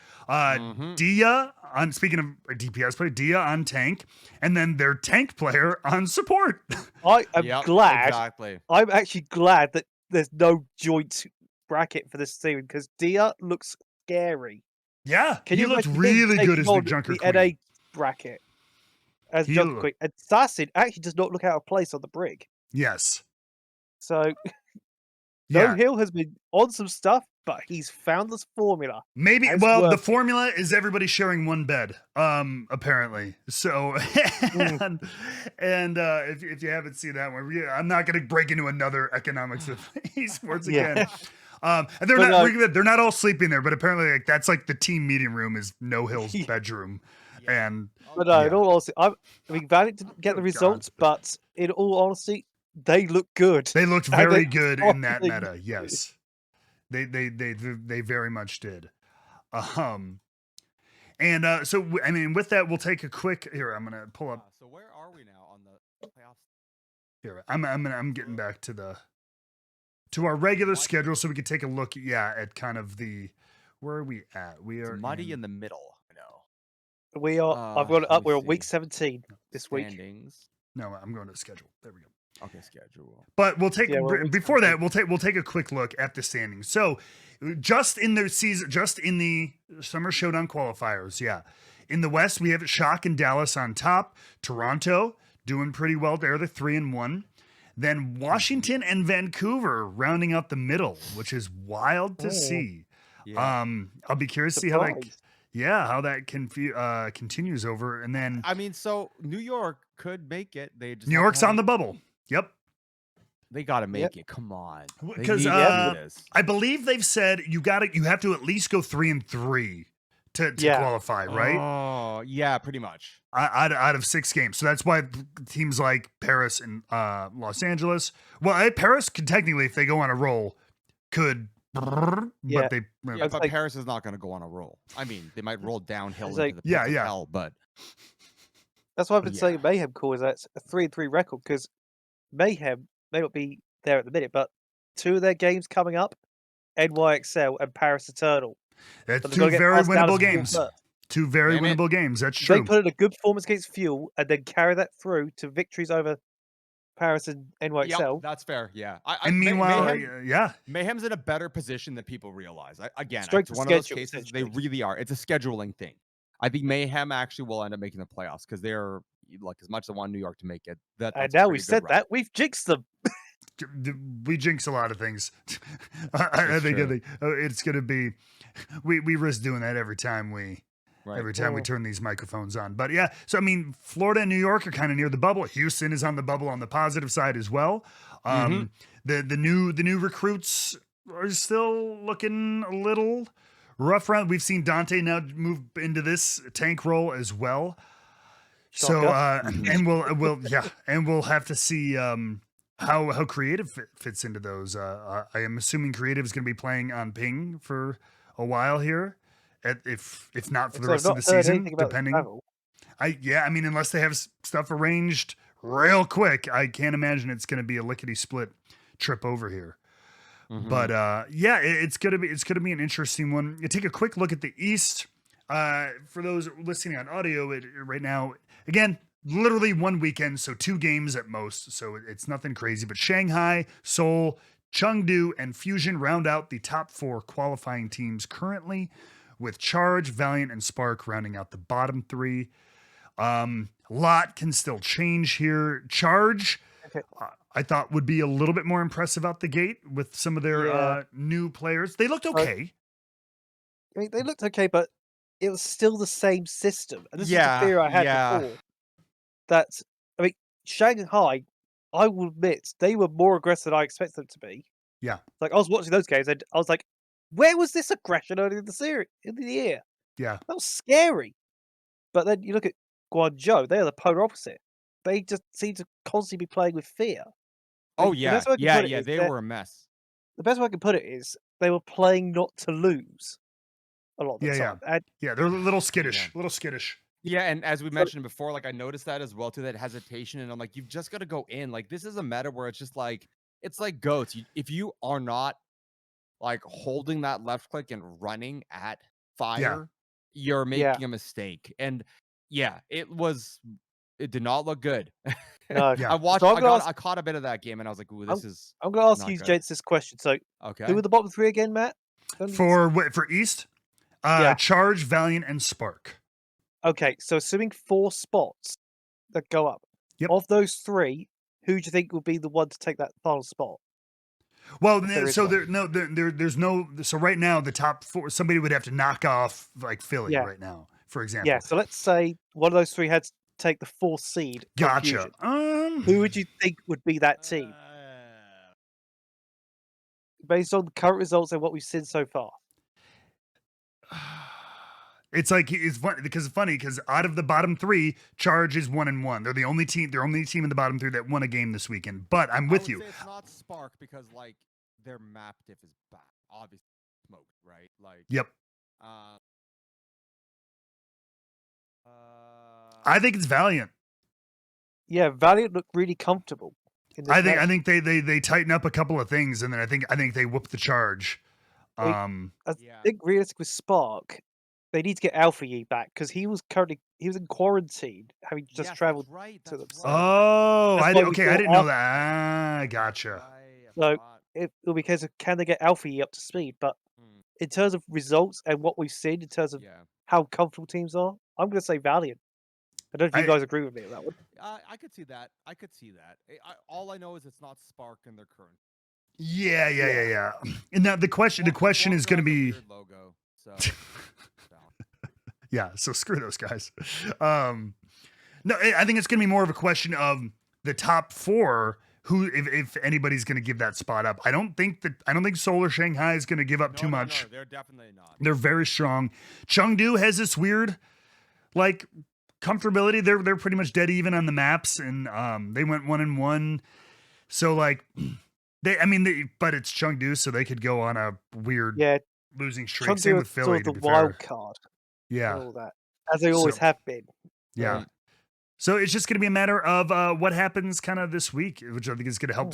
Dia on speaking of DPS play, Dia on tank, and then their tank player on support. I am glad. Exactly. I'm actually glad that there's no joint bracket for this season because Dia looks scary. Yeah, he looked really good as the Junker Queen. NA bracket. As Junker Queen. Assassin actually does not look out of place on the Brig. Yes. So, No Hill has been on some stuff, but he's found this formula. Maybe, well, the formula is everybody sharing one bed, apparently. So, and if you haven't seen that one, I'm not going to break into another economics of esports again. And they're not all sleeping there, but apparently that's like the team meeting room is No Hill's bedroom. And in all honesty, Valiant didn't get the results, but in all honesty, they look good. They looked very good in that meta. Yes, they very much did. And so I mean, with that, we'll take a quick. Here, I'm gonna pull up. So where are we now on the playoffs? Here, I'm getting back to our regular schedule, so we can take a look. Yeah, at kind of where are we at? We are muddy in the middle. We are. I've got it up. We're on week 17 this week. No, I'm going to the schedule. There we go. Okay, schedule. But we'll take before that. We'll take a quick look at the standings. So, just in the Summer Showdown qualifiers, yeah. In the West, we have Shock and Dallas on top. Toronto doing pretty well there. They're 3-1. Then Washington and Vancouver rounding out the middle, which is wild to see. Yeah. I'll be curious to see how that continues over. And then I mean, so New York could make it. They just New York's on the bubble. Yep. They got to make it. Come on. Because I believe they've said you have to at least go 3-3 to qualify, right? Oh, yeah, pretty much. Out of 6 games. So that's why teams like Paris and Los Angeles. Well, Paris could technically, if they go on a roll, could. But Paris is not going to go on a roll. I mean, they might roll downhill into the hell, but that's why I've been saying Mayhem Core is that's a 3-3 record because Mayhem may not be there at the minute, but 2 of their games coming up, NYXL and Paris Eternal. That's 2 very winnable games. 2 very winnable games. That's true. They put in a good performance against Fuel and then carry that through to victories over Paris and NYXL. Yep, that's fair. Yeah. And meanwhile, Mayhem's in a better position than people realize. Again, it's one of those cases. They really are. It's a scheduling thing. I think Mayhem actually will end up making the playoffs because they're like as much as I want New York to make it. And now we've said that, we've jinxed them. We jinx a lot of things. I think it's going to be. We risk doing that every time we Right. every time we turn these microphones on. But yeah, so I mean, Florida and New York are kind of near the bubble. Houston is on the bubble on the positive side as well. The new recruits are still looking a little rough around. We've seen Dante now move into this tank role as well. So and we'll have to see how creative fits into those. I am assuming creative is going to be playing on ping for a while here, if not for the rest of the season, depending. I mean, unless they have stuff arranged real quick, I can't imagine it's going to be a lickety split trip over here. But it's gonna be an interesting one. You take a quick look at the East. For those listening on audio right now, again, literally one weekend, so 2 games at most, so it's nothing crazy. But Shanghai, Seoul, Chengdu, and Fusion round out the top 4 qualifying teams currently, with Charge, Valiant, and Spark rounding out the bottom 3. Lot can still change here. Charge, I thought would be a little bit more impressive out the gate with some of their new players. They looked okay. I mean, they looked okay, but it was still the same system. And this is the fear I had before. That, I mean, Shanghai, I will admit, they were more aggressive than I expected them to be. Yeah. Like, I was watching those games, and I was like, where was this aggression earlier in the year? Yeah. That was scary. But then you look at Guangzhou, they are the polar opposite. They just seem to constantly be playing with fear. Oh, Like, yeah. They were a mess. The best way I can put it is they were playing not to lose a lot of the time. And they're a little skittish. Yeah, and as we mentioned before, like I noticed that as well too, that hesitation, and I'm like, you've just got to go in. Like this is a meta where it's just like it's like goats. If you are not like holding that left click and running at fire, you're making a mistake. And it did not look good. No. I caught a bit of that game, and I was like, ooh, I'm going to ask you, James, this question. So, who were the bottom 3 again, Matt? For East, Charge, Valiant, and Spark. Okay, so assuming 4 spots that go up, of those 3, who do you think would be the one to take that final spot? Well, there's no. So right now, the top 4, somebody would have to knock off like Philly right now, for example. Yeah. So let's say one of those 3 had to take the 4th seed. Gotcha. Who would you think would be that team? Based on the current results and what we've seen so far. It's funny because out of the bottom 3, Charge is 1-1. They're the only team in the bottom 3 that won a game this weekend. But I'm with you. Say it's not Spark because like their map diff is bad. Obviously smoked, right? Like I think it's Valiant. Yeah, Valiant looked really comfortable. I think they tighten up a couple of things, and then I think they whoop the Charge. I think realistically with Spark, they need to get Alpha Yi back because he was in quarantine, having just traveled to them. So I didn't know that. Gotcha. So it will be a case of can they get Alpha Yi up to speed? But in terms of results and what we've seen in terms of how comfortable teams are, I'm going to say Valiant. I don't know if you guys agree with me on that one. I could see that. All I know is it's not Spark in their current. Yeah. And now the question is going to be logo. So yeah. So screw those guys. No, I think it's going to be more of a question of the top 4. Who, if anybody's going to give that spot up, I don't think Seoul Shanghai is going to give up too much. No, they're definitely not. They're very strong. Chengdu has this weird, like, comfortability. They're pretty much dead even on the maps, and they went 1-1. So like, but it's Chengdu, so they could go on a weird losing streak. Chengdu Same with Philly. Sort of the wild card. Yeah, and all that, as they always have been. Yeah. So it's just going to be a matter of what happens kind of this week, which I think is going to help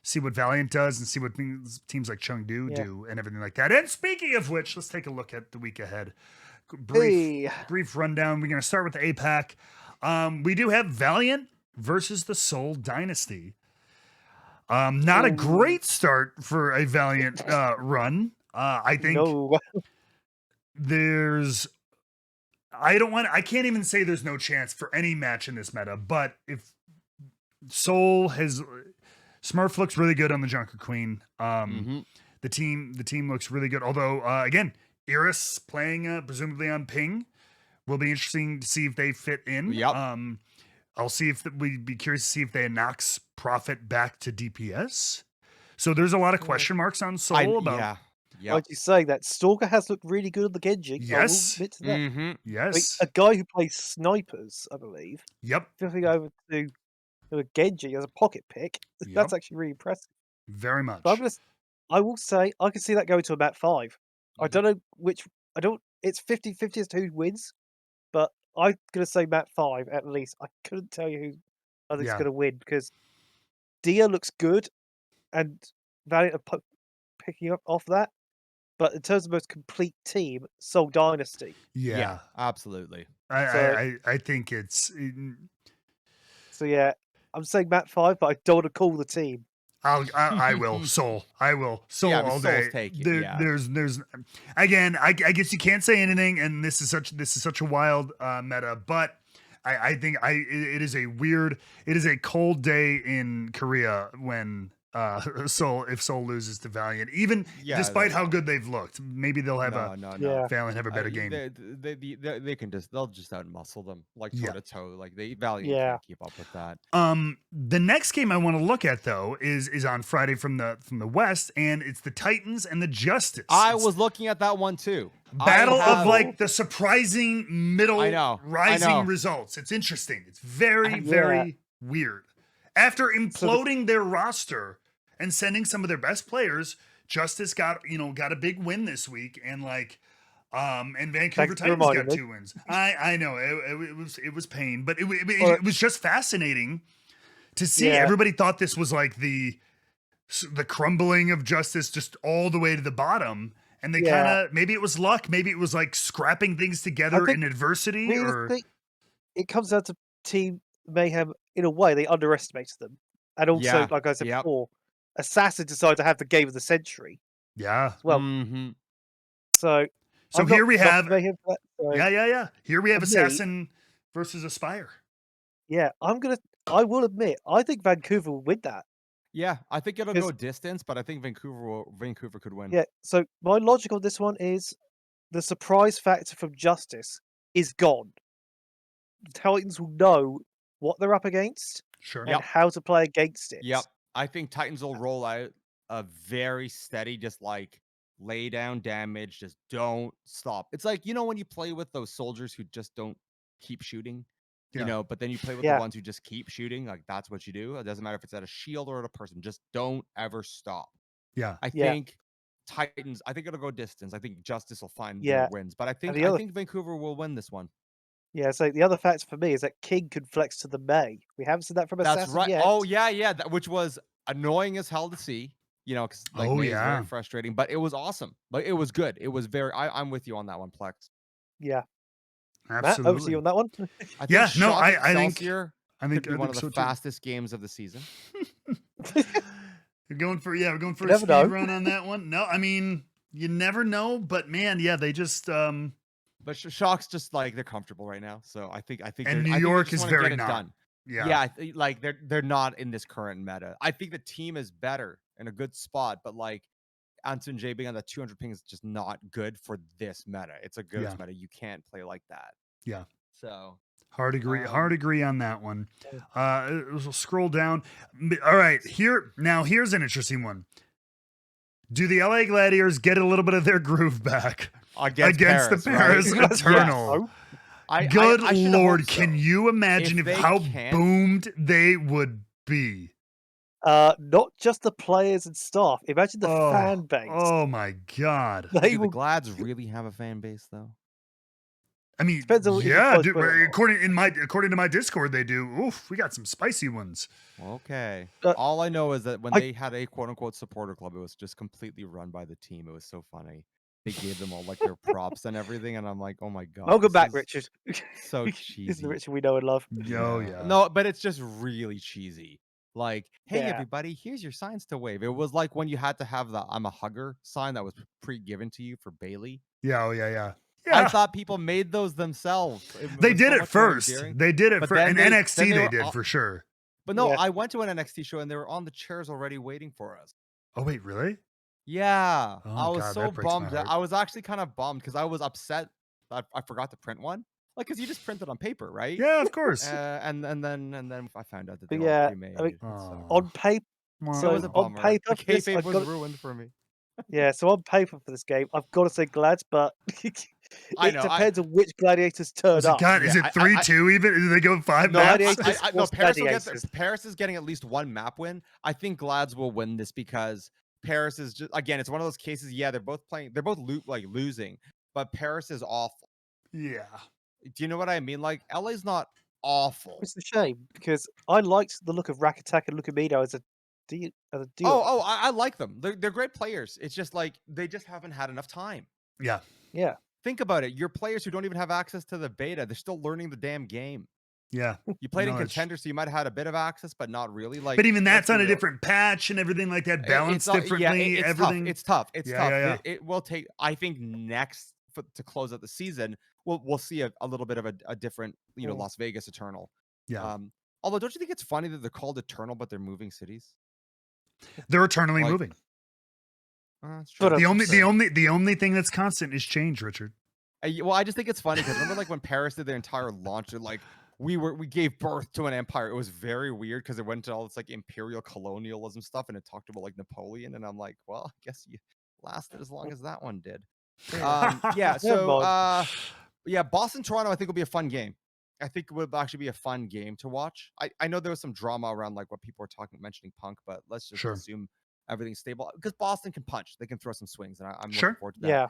see what Valiant does and see what teams like Chengdu do and everything like that. And speaking of which, let's take a look at the week ahead. Brief rundown. We're going to start with the APAC. We do have Valiant versus the Seoul Dynasty. Not a great start for a Valiant run. I think I can't even say there's no chance for any match in this meta, but if Seoul Smurf looks really good on the Junker Queen. The team looks really good. Although, again, Iris playing presumably on ping. Will be interesting to see if they fit in. Yep. I'll see if we'd be curious to see if they Nox Profit back to DPS. So there's a lot of question marks on Soul about. Yeah. Like you say, that Stalker has looked really good on the Genji. Yes. I will admit to that. Mm-hmm. I mean, Yes. a guy who plays snipers, I believe, Yep. flipping over to a Genji as a pocket pick. Yep. That's actually really impressive. Very much. But I will say, I can see that going to about 5. I don't know which. It's 50-50 as to who wins, but I'm going to say Map 5 at least. I couldn't tell you who I think's going to win because Dia looks good and Valiant are picking up off that. But in terms of most complete team, Soul Dynasty. Yeah. Absolutely. I think it's. So yeah, I'm saying Map 5, but I don't want to call the team. I will Soul. I will Soul all day. There's again. I guess you can't say anything, and this is such a wild meta. But I think it is a cold day in Korea when Soul loses to Valiant, even despite how good they've looked. Maybe they'll have Valiant have a better game. They'll just outmuscle them like toe to toe. Like Valiant can't keep up with that. The next game I want to look at though is on Friday from the West, and it's the Titans and the Justice. I was looking at that one too. Battle of like the surprising middle rising results. It's interesting. It's very weird. After imploding their roster and sending some of their best players, Justice got a big win this week, and and Vancouver Titans got 2 wins. I know it was pain, but it was just fascinating to see. Everybody thought this was like the crumbling of Justice just all the way to the bottom, and they kind of maybe it was luck, maybe it was like scrapping things together in adversity, or it comes down to team mayhem. In a way, they underestimated them, and also, like I said before, Assassin decided to have the game of the century. Yeah. Well, so here we have mayhem for that, Here we have Assassin versus Aspire. Yeah, I will admit, I think Vancouver will win that. Yeah, I think it'll go distance, but I think Vancouver could win. Yeah. So my logic on this one is the surprise factor from Justice is gone. The Titans will know what they're up against and how to play against it. Yep. I think Titans will roll out a very steady, just like lay down damage, just don't stop. It's like, when you play with those soldiers who just don't keep shooting, but then you play with the ones who just keep shooting, like that's what you do. It doesn't matter if it's at a shield or at a person, just don't ever stop. Yeah. I think Titans, I think it'll go distance. I think Justice will find their wins, but I think Vancouver will win this one. Yeah, so the other factor for me is that King could flex to the May. We haven't seen that from Assassin That's right. yet. Oh, yeah. Which was annoying as hell to see, because May is very frustrating, but it was awesome. Like, it was good. It was I'm with you on that one, Plex. Yeah. Absolutely. Matt, over to you on that one. I think could be one of the fastest games of the season. we're going for a speed run on that one. No, I mean, you never know, but man, they just But Shock's just like they're comfortable right now, so I think. And New York is very not. Done. Yeah. Like they're not in this current meta. I think the team is better in a good spot, but like Anton J being on the 200 ping is just not good for this meta. It's a good meta. You can't play like that. Yeah. So hard agree on that one. We'll scroll down. All right, here's an interesting one. Do the LA Gladiators get a little bit of their groove back against the Paris Eternal? Good Lord, can you imagine how boomed they would be? Not just the players and staff. Imagine the fan base. Oh my God! Do the Glads really have a fan base though? I mean, according to my Discord, they do. Oof, we got some spicy ones. Okay. All I know is that when they had a quote unquote supporter club, it was just completely run by the team. It was so funny. They gave them all like their props and everything, and I'm like, oh my God. Welcome back, Richard. So cheesy. This is the Richard we know and love. Oh yeah. No, but it's just really cheesy. Like, hey everybody, here's your signs to wave. It was like when you had to have the "I'm a hugger" sign that was pre-given to you for Bailey. Yeah. Oh yeah. I thought people made those themselves. They did it first. They did it for an NXT. They did for sure. But no, I went to an NXT show and they were on the chairs already waiting for us. Oh wait, really? Yeah, Oh I my was God, so that breaks my bummed. heart. I was actually kind of bummed because I was upset that I forgot to print one. Like, because you just print it on paper, right? Yeah, of course. And then I found out that they But were all yeah, pre-made. I mean, So on paper, it was so a on bummer. paper The for this, kayfabe I've was got ruined for me. yeah. So on paper for this game, I've got to say Glads, but I it know. depends on which gladiators turn Is it up. God? Is Yeah, it 3-2 even? Do they go 5 No, maps? Gladiators no, force Paris will get there. gladiators. Paris is getting at least one map win. I think Glads will win this because Paris is just, again, it's one of those cases. Yeah, they're both losing, but Paris is awful. Yeah. Do you know what I mean? Like, LA's not awful. It's a shame because I liked the look of Rakitak and Lucamino as a duo. I like them. They're great players. It's just like they just haven't had enough time. Yeah. Yeah. Think about it. You're players who don't even have access to the beta. They're still learning the damn game. Yeah. You played in No, it's- Contender, so you might have had a bit of access, but not really. Like, But even that's let's be on a real. different patch and everything like that, balanced It's differently. it's everything. tough. It's tough. It's Yeah, tough. yeah, yeah. It will take. I think to close out the season, we'll see a little bit of a different, Mm. Las Vegas Eternal. Yeah. Although, don't you think it's funny that they're called Eternal, but they're moving cities? They're eternally Like, moving. That's true. But, The only thing that's constant is change, Richard. Well, I just think it's funny because remember, like, when Paris did their entire launch, like we gave birth to an empire. It was very weird because it went to all this like imperial colonialism stuff, and it talked about like Napoleon, and I'm like, well, I guess you lasted as long as that one did. Yeah. So, yeah, Boston Toronto, I think will be a fun game. I think it would actually be a fun game to watch. I know there was some drama around like what people were mentioning Punk, but let's just Sure. assume everything's stable because Boston can punch. They can throw some swings, and I'm Sure. looking forward to that. yeah.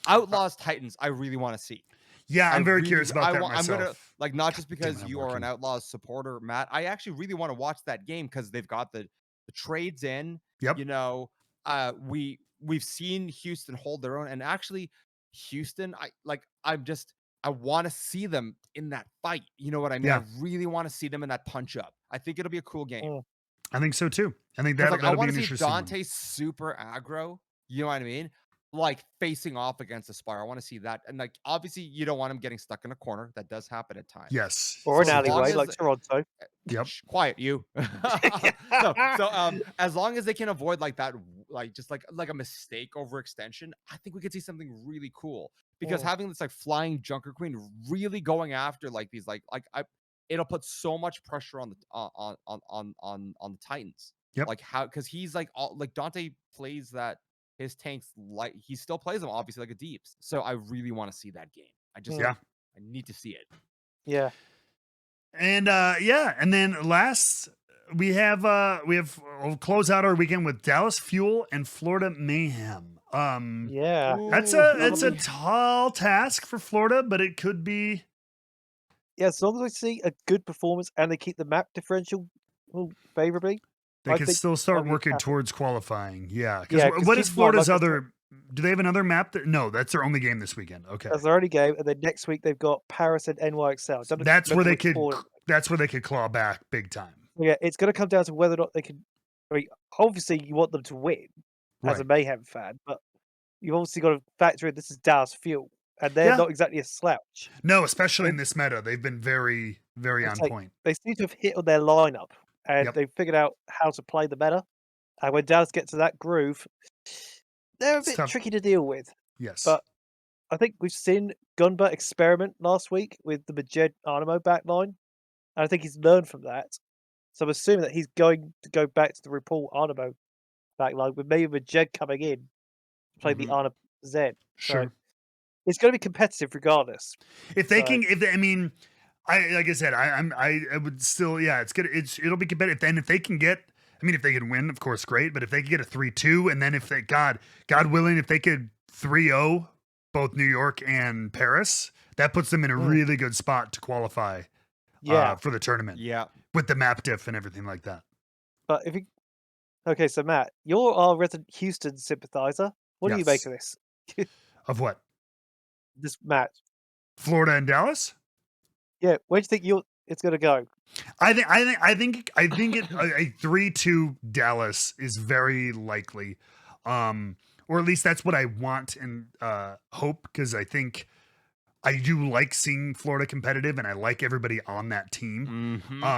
Outlaws Titans, I really want to see. Yeah, I'm very really- curious about that I'm myself. gonna like not just God damn because it, I'm you are an working. Outlaws supporter, Matt. I actually really want to watch that game because they've got the trades in. Yep. We've seen Houston hold their own, and actually, Houston, I want to see them in that fight. You know what I mean? Yeah. I really want to see them in that punch up. I think it'll be a cool game. Mm. I think so too. I think 'Cause, that'll, like, I that'll be want an to see interesting one. Dante super aggro. You know what I mean? Like facing off against Aspire. I want to see that. And like obviously you don't want him getting stuck in a corner. That does happen at times. Yes. Or an So as long alleyway as- like Toronto. Yep. Shh, quiet you. As long as they can avoid like that, like just like a mistake overextension, I think we could see something really cool. Because Mm. having this like flying Junker Queen really going after like these it'll put so much pressure on the Titans. Yep. Like how because he's like Dante plays that his tanks like he still plays them obviously like a deeps. So I really want to see that game. I need to see it. Yeah. And and then last we'll close out our weekend with Dallas Fuel and Florida Mayhem. Yeah. It's that'll a be- tall task for Florida, but it could be. Yeah, as long as we see a good performance and they keep the map differential favorably. They I could think still start that'll be working fantastic. towards qualifying. Yeah. Yeah, Because 'cause what keep is in mind, Florida's like I said- other? Do they have another map? No, that's their only game this weekend. Okay. That's their only game, and then next week they've got Paris and NYXL. Don't That's where remember they which could. order. That's where they could claw back big time. Yeah, it's going to come down to whether or not they can. I mean, obviously you want them to win as a Right. Mayhem fan, but you've obviously got to factor in this is Dallas Fuel, and they're Yeah. not exactly a slouch. No, especially in this meta, they've been very, very on It's like- point. They seem to have hit on their lineup, and Yep. they've figured out how to play the meta. And when Dallas gets to that groove, they're a It's bit tough. tricky to deal with. Yes. But I think we've seen Gunba experiment last week with the Majed Arnamo backline, and I think he's learned from that. So I'm assuming that he's going to go back to the report Arnamo backline with maybe Majed coming in to play the Mhm. Arnamo Z. Sure. So it's going to be competitive regardless. If they So- can, I mean, like I said, I would still, yeah, it'll be competitive. Then if they can get, I mean, if they can win, of course, great. But if they can get a 3-2, and then if they, God willing, if they could 3-0 both New York and Paris, that puts them in a really good spot to qualify. Yeah, For the tournament. Yeah. With the map diff and everything like that. but if you okay, so Matt, you're our resident Houston sympathizer. What do you make Yes. of this? Of what? This match? Florida and Dallas? Yeah, where do you think it's going to go? I think a 3-2 Dallas is very likely. Or at least that's what I want and hope, because I think I do like seeing Florida competitive, and I like everybody on that team. But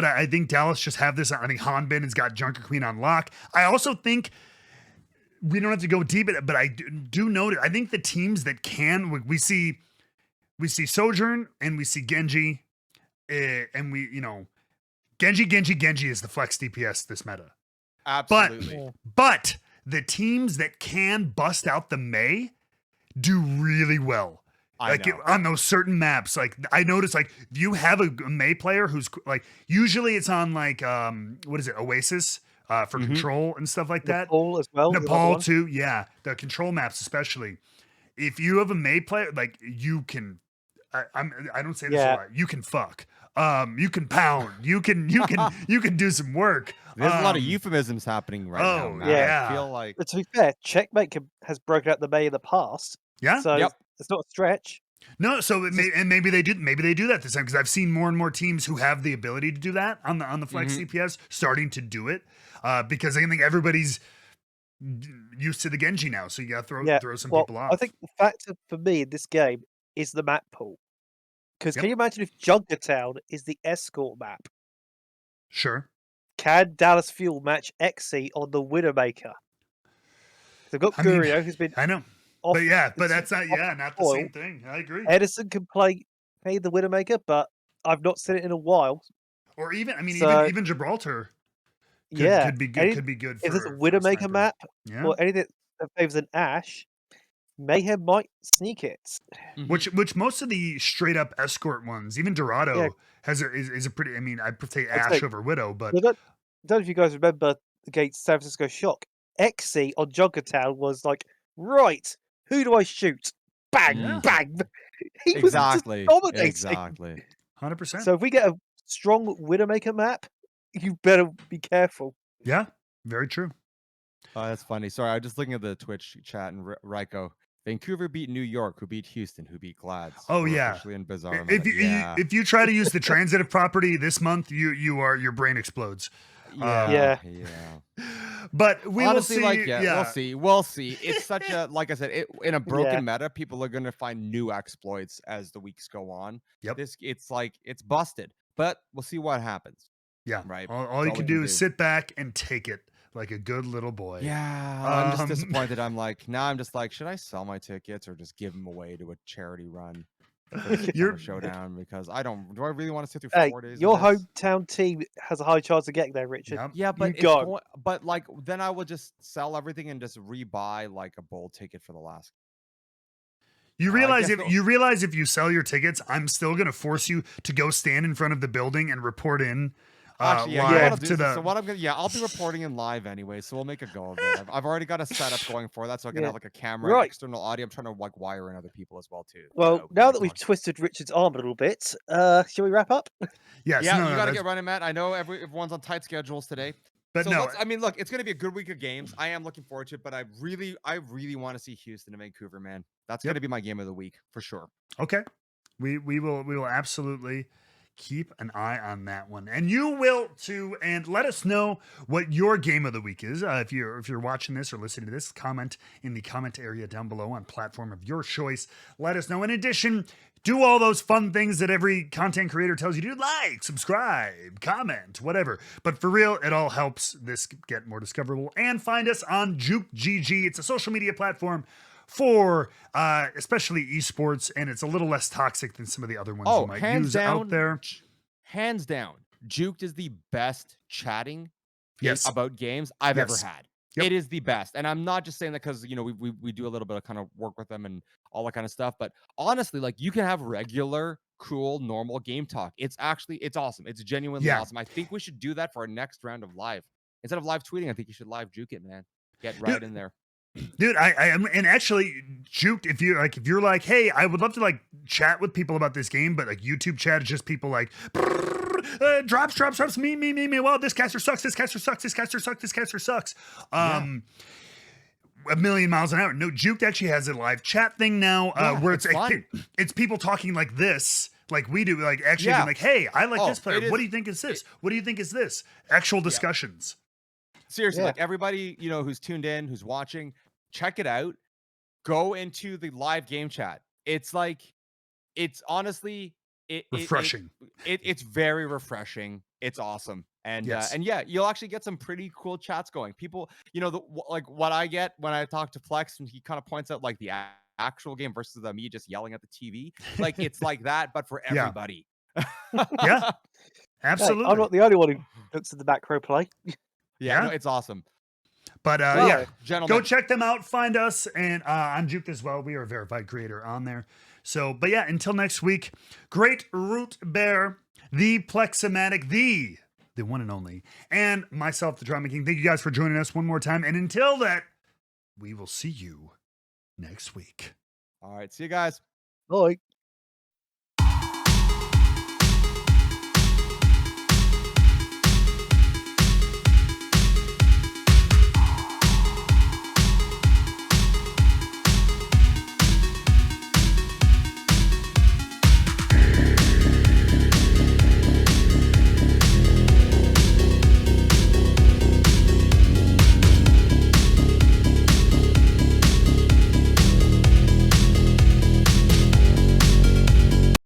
I think Dallas just have this. I think Hanbin has got Junker Queen on lock. I also think we don't have to go deep in it, but I do note it. I think the teams that can, we see Sojourn and we see Genji, and Genji is the flex DPS this meta. Absolutely. But the teams that can bust out the Mei do really well. On those certain maps. Like I noticed, like if you have a Mei player who's like, usually it's on like what is it, Oasis for control and stuff like that. Nepal as well. Nepal too, yeah. The control maps especially. If you have a Mei player, like you can, I don't say this a lot. You can fuck. You can pound. You can do some work. There's a lot of euphemisms happening right now. Matt. Yeah. I feel like. But to be fair, Checkmate has broken out the Mei in the past. Yeah. So it's not a stretch. No, so maybe they do that this time, because I've seen more and more teams who have the ability to do that on the flex CPS starting to do it, because I think everybody's used to the Genji now, so you got to throw some people off. I think the factor for me in this game is the map pool, because can you imagine if Junkertown is the escort map? Sure. Can Dallas Fuel match XC on the Widowmaker? They've got Gurio, who's been. I know. But that's not the same thing. I agree. Edison can play the Widowmaker, but I've not seen it in a while. Or even even Gibraltar. Could be good. Could be good. If there's a Widowmaker map or anything that favors an Ashe, Mayhem might sneak it. Which most of the straight up escort ones, even Dorado is a pretty. I mean, I'd say Ashe over Widow, but I don't know if you guys remember against San Francisco Shock. XC on Junkertown was like, right, who do I shoot? Bang, bang. He was just dominating. Exactly. 100%. So if we get a strong Widowmaker map, you better be careful. Yeah, very true. Oh, that's funny. Sorry, I was just looking at the Twitch chat, and Ryko, Vancouver beat New York, who beat Houston, who beat Glads. Oh yeah. In bizarre if you try to use the transitive property this month, your brain explodes. Yeah. But we honestly, will see. We'll see. It's such a, like I said, in a broken meta, people are going to find new exploits as the weeks go on. Yep. It's busted, but we'll see what happens. Yeah. Right. All you can do is sit back and take it like a good little boy. Yeah. I'm just disappointed. I'm just like, should I sell my tickets or just give them away to a charity run? Your showdown, because do I really want to sit through 4 days? Your hometown team has a high chance of getting there, Richard. Yep. Yeah, but but like then I will just sell everything and just rebuy like a bowl ticket for the last. You realize if you sell your tickets, I'm still gonna force you to go stand in front of the building and report in. I'll be reporting in live anyway, so we'll make a go of it. I've already got a setup going for that, so I can have like a camera, external audio. I'm trying to like wire in other people as well too. Well, now that we've twisted Richard's arm a little bit, shall we wrap up? Yes. Yeah, you got to get running, Matt. I know everyone's on tight schedules today. But look, it's going to be a good week of games. I am looking forward to it, but I really want to see Houston and Vancouver, man. That's going to be my game of the week for sure. Okay, we will absolutely keep an eye on that one, and you will too. And let us know what your game of the week is. If you're watching this or listening to this, comment in the comment area down below on platform of your choice. Let us know. In addition, do all those fun things that every content creator tells you to do, like, subscribe, comment, whatever. But for real, it all helps this get more discoverable. And find us on JukeGG. It's a social media platform for especially esports, and it's a little less toxic than some of the other ones you might use out there. Hands down, Juked is the best chatting about games I've ever had. Yep. It is the best. And I'm not just saying that because, we do a little bit of kind of work with them and all that kind of stuff. But honestly, like, you can have regular, cool, normal game talk. It's awesome. It's genuinely awesome. I think we should do that for our next round of live. Instead of live tweeting, I think you should live juke it, man. Get right in there. Dude, I am, and actually, Juked, if you're like, hey, I would love to like chat with people about this game, but like YouTube chat is just people like drops, me. Well, this caster sucks. A million miles an hour. No, Juked actually has a live chat thing now, where it's people talking like this, like we do, like actually being like, hey, I like this player. What do you think is this? What do you think is this? Actual discussions. Seriously, like everybody, who's tuned in, who's watching, check it out. go into the live game chat. It's like, it's honestly, Refreshing. It's very refreshing. It's awesome. And yeah, you'll actually get some pretty cool chats going. People, like what I get when I talk to Plex, and he kind of points out like the actual game versus me just yelling at the TV. Like it's like that, but for Yeah. everybody. Yeah, absolutely. Hey, I'm not the only one who looks at the macro play. Yeah, no, it's awesome. But Well, yeah, gentlemen, go check them out. Find us, and I'm Juke as well. We are a verified creator on there. So, but yeah, until next week, Great Root Bear, the Plexomatic, the one and only, and myself, the Drama King. Thank you guys for joining us one more time. And until that, we will see you next week. all right, see you guys. Bye.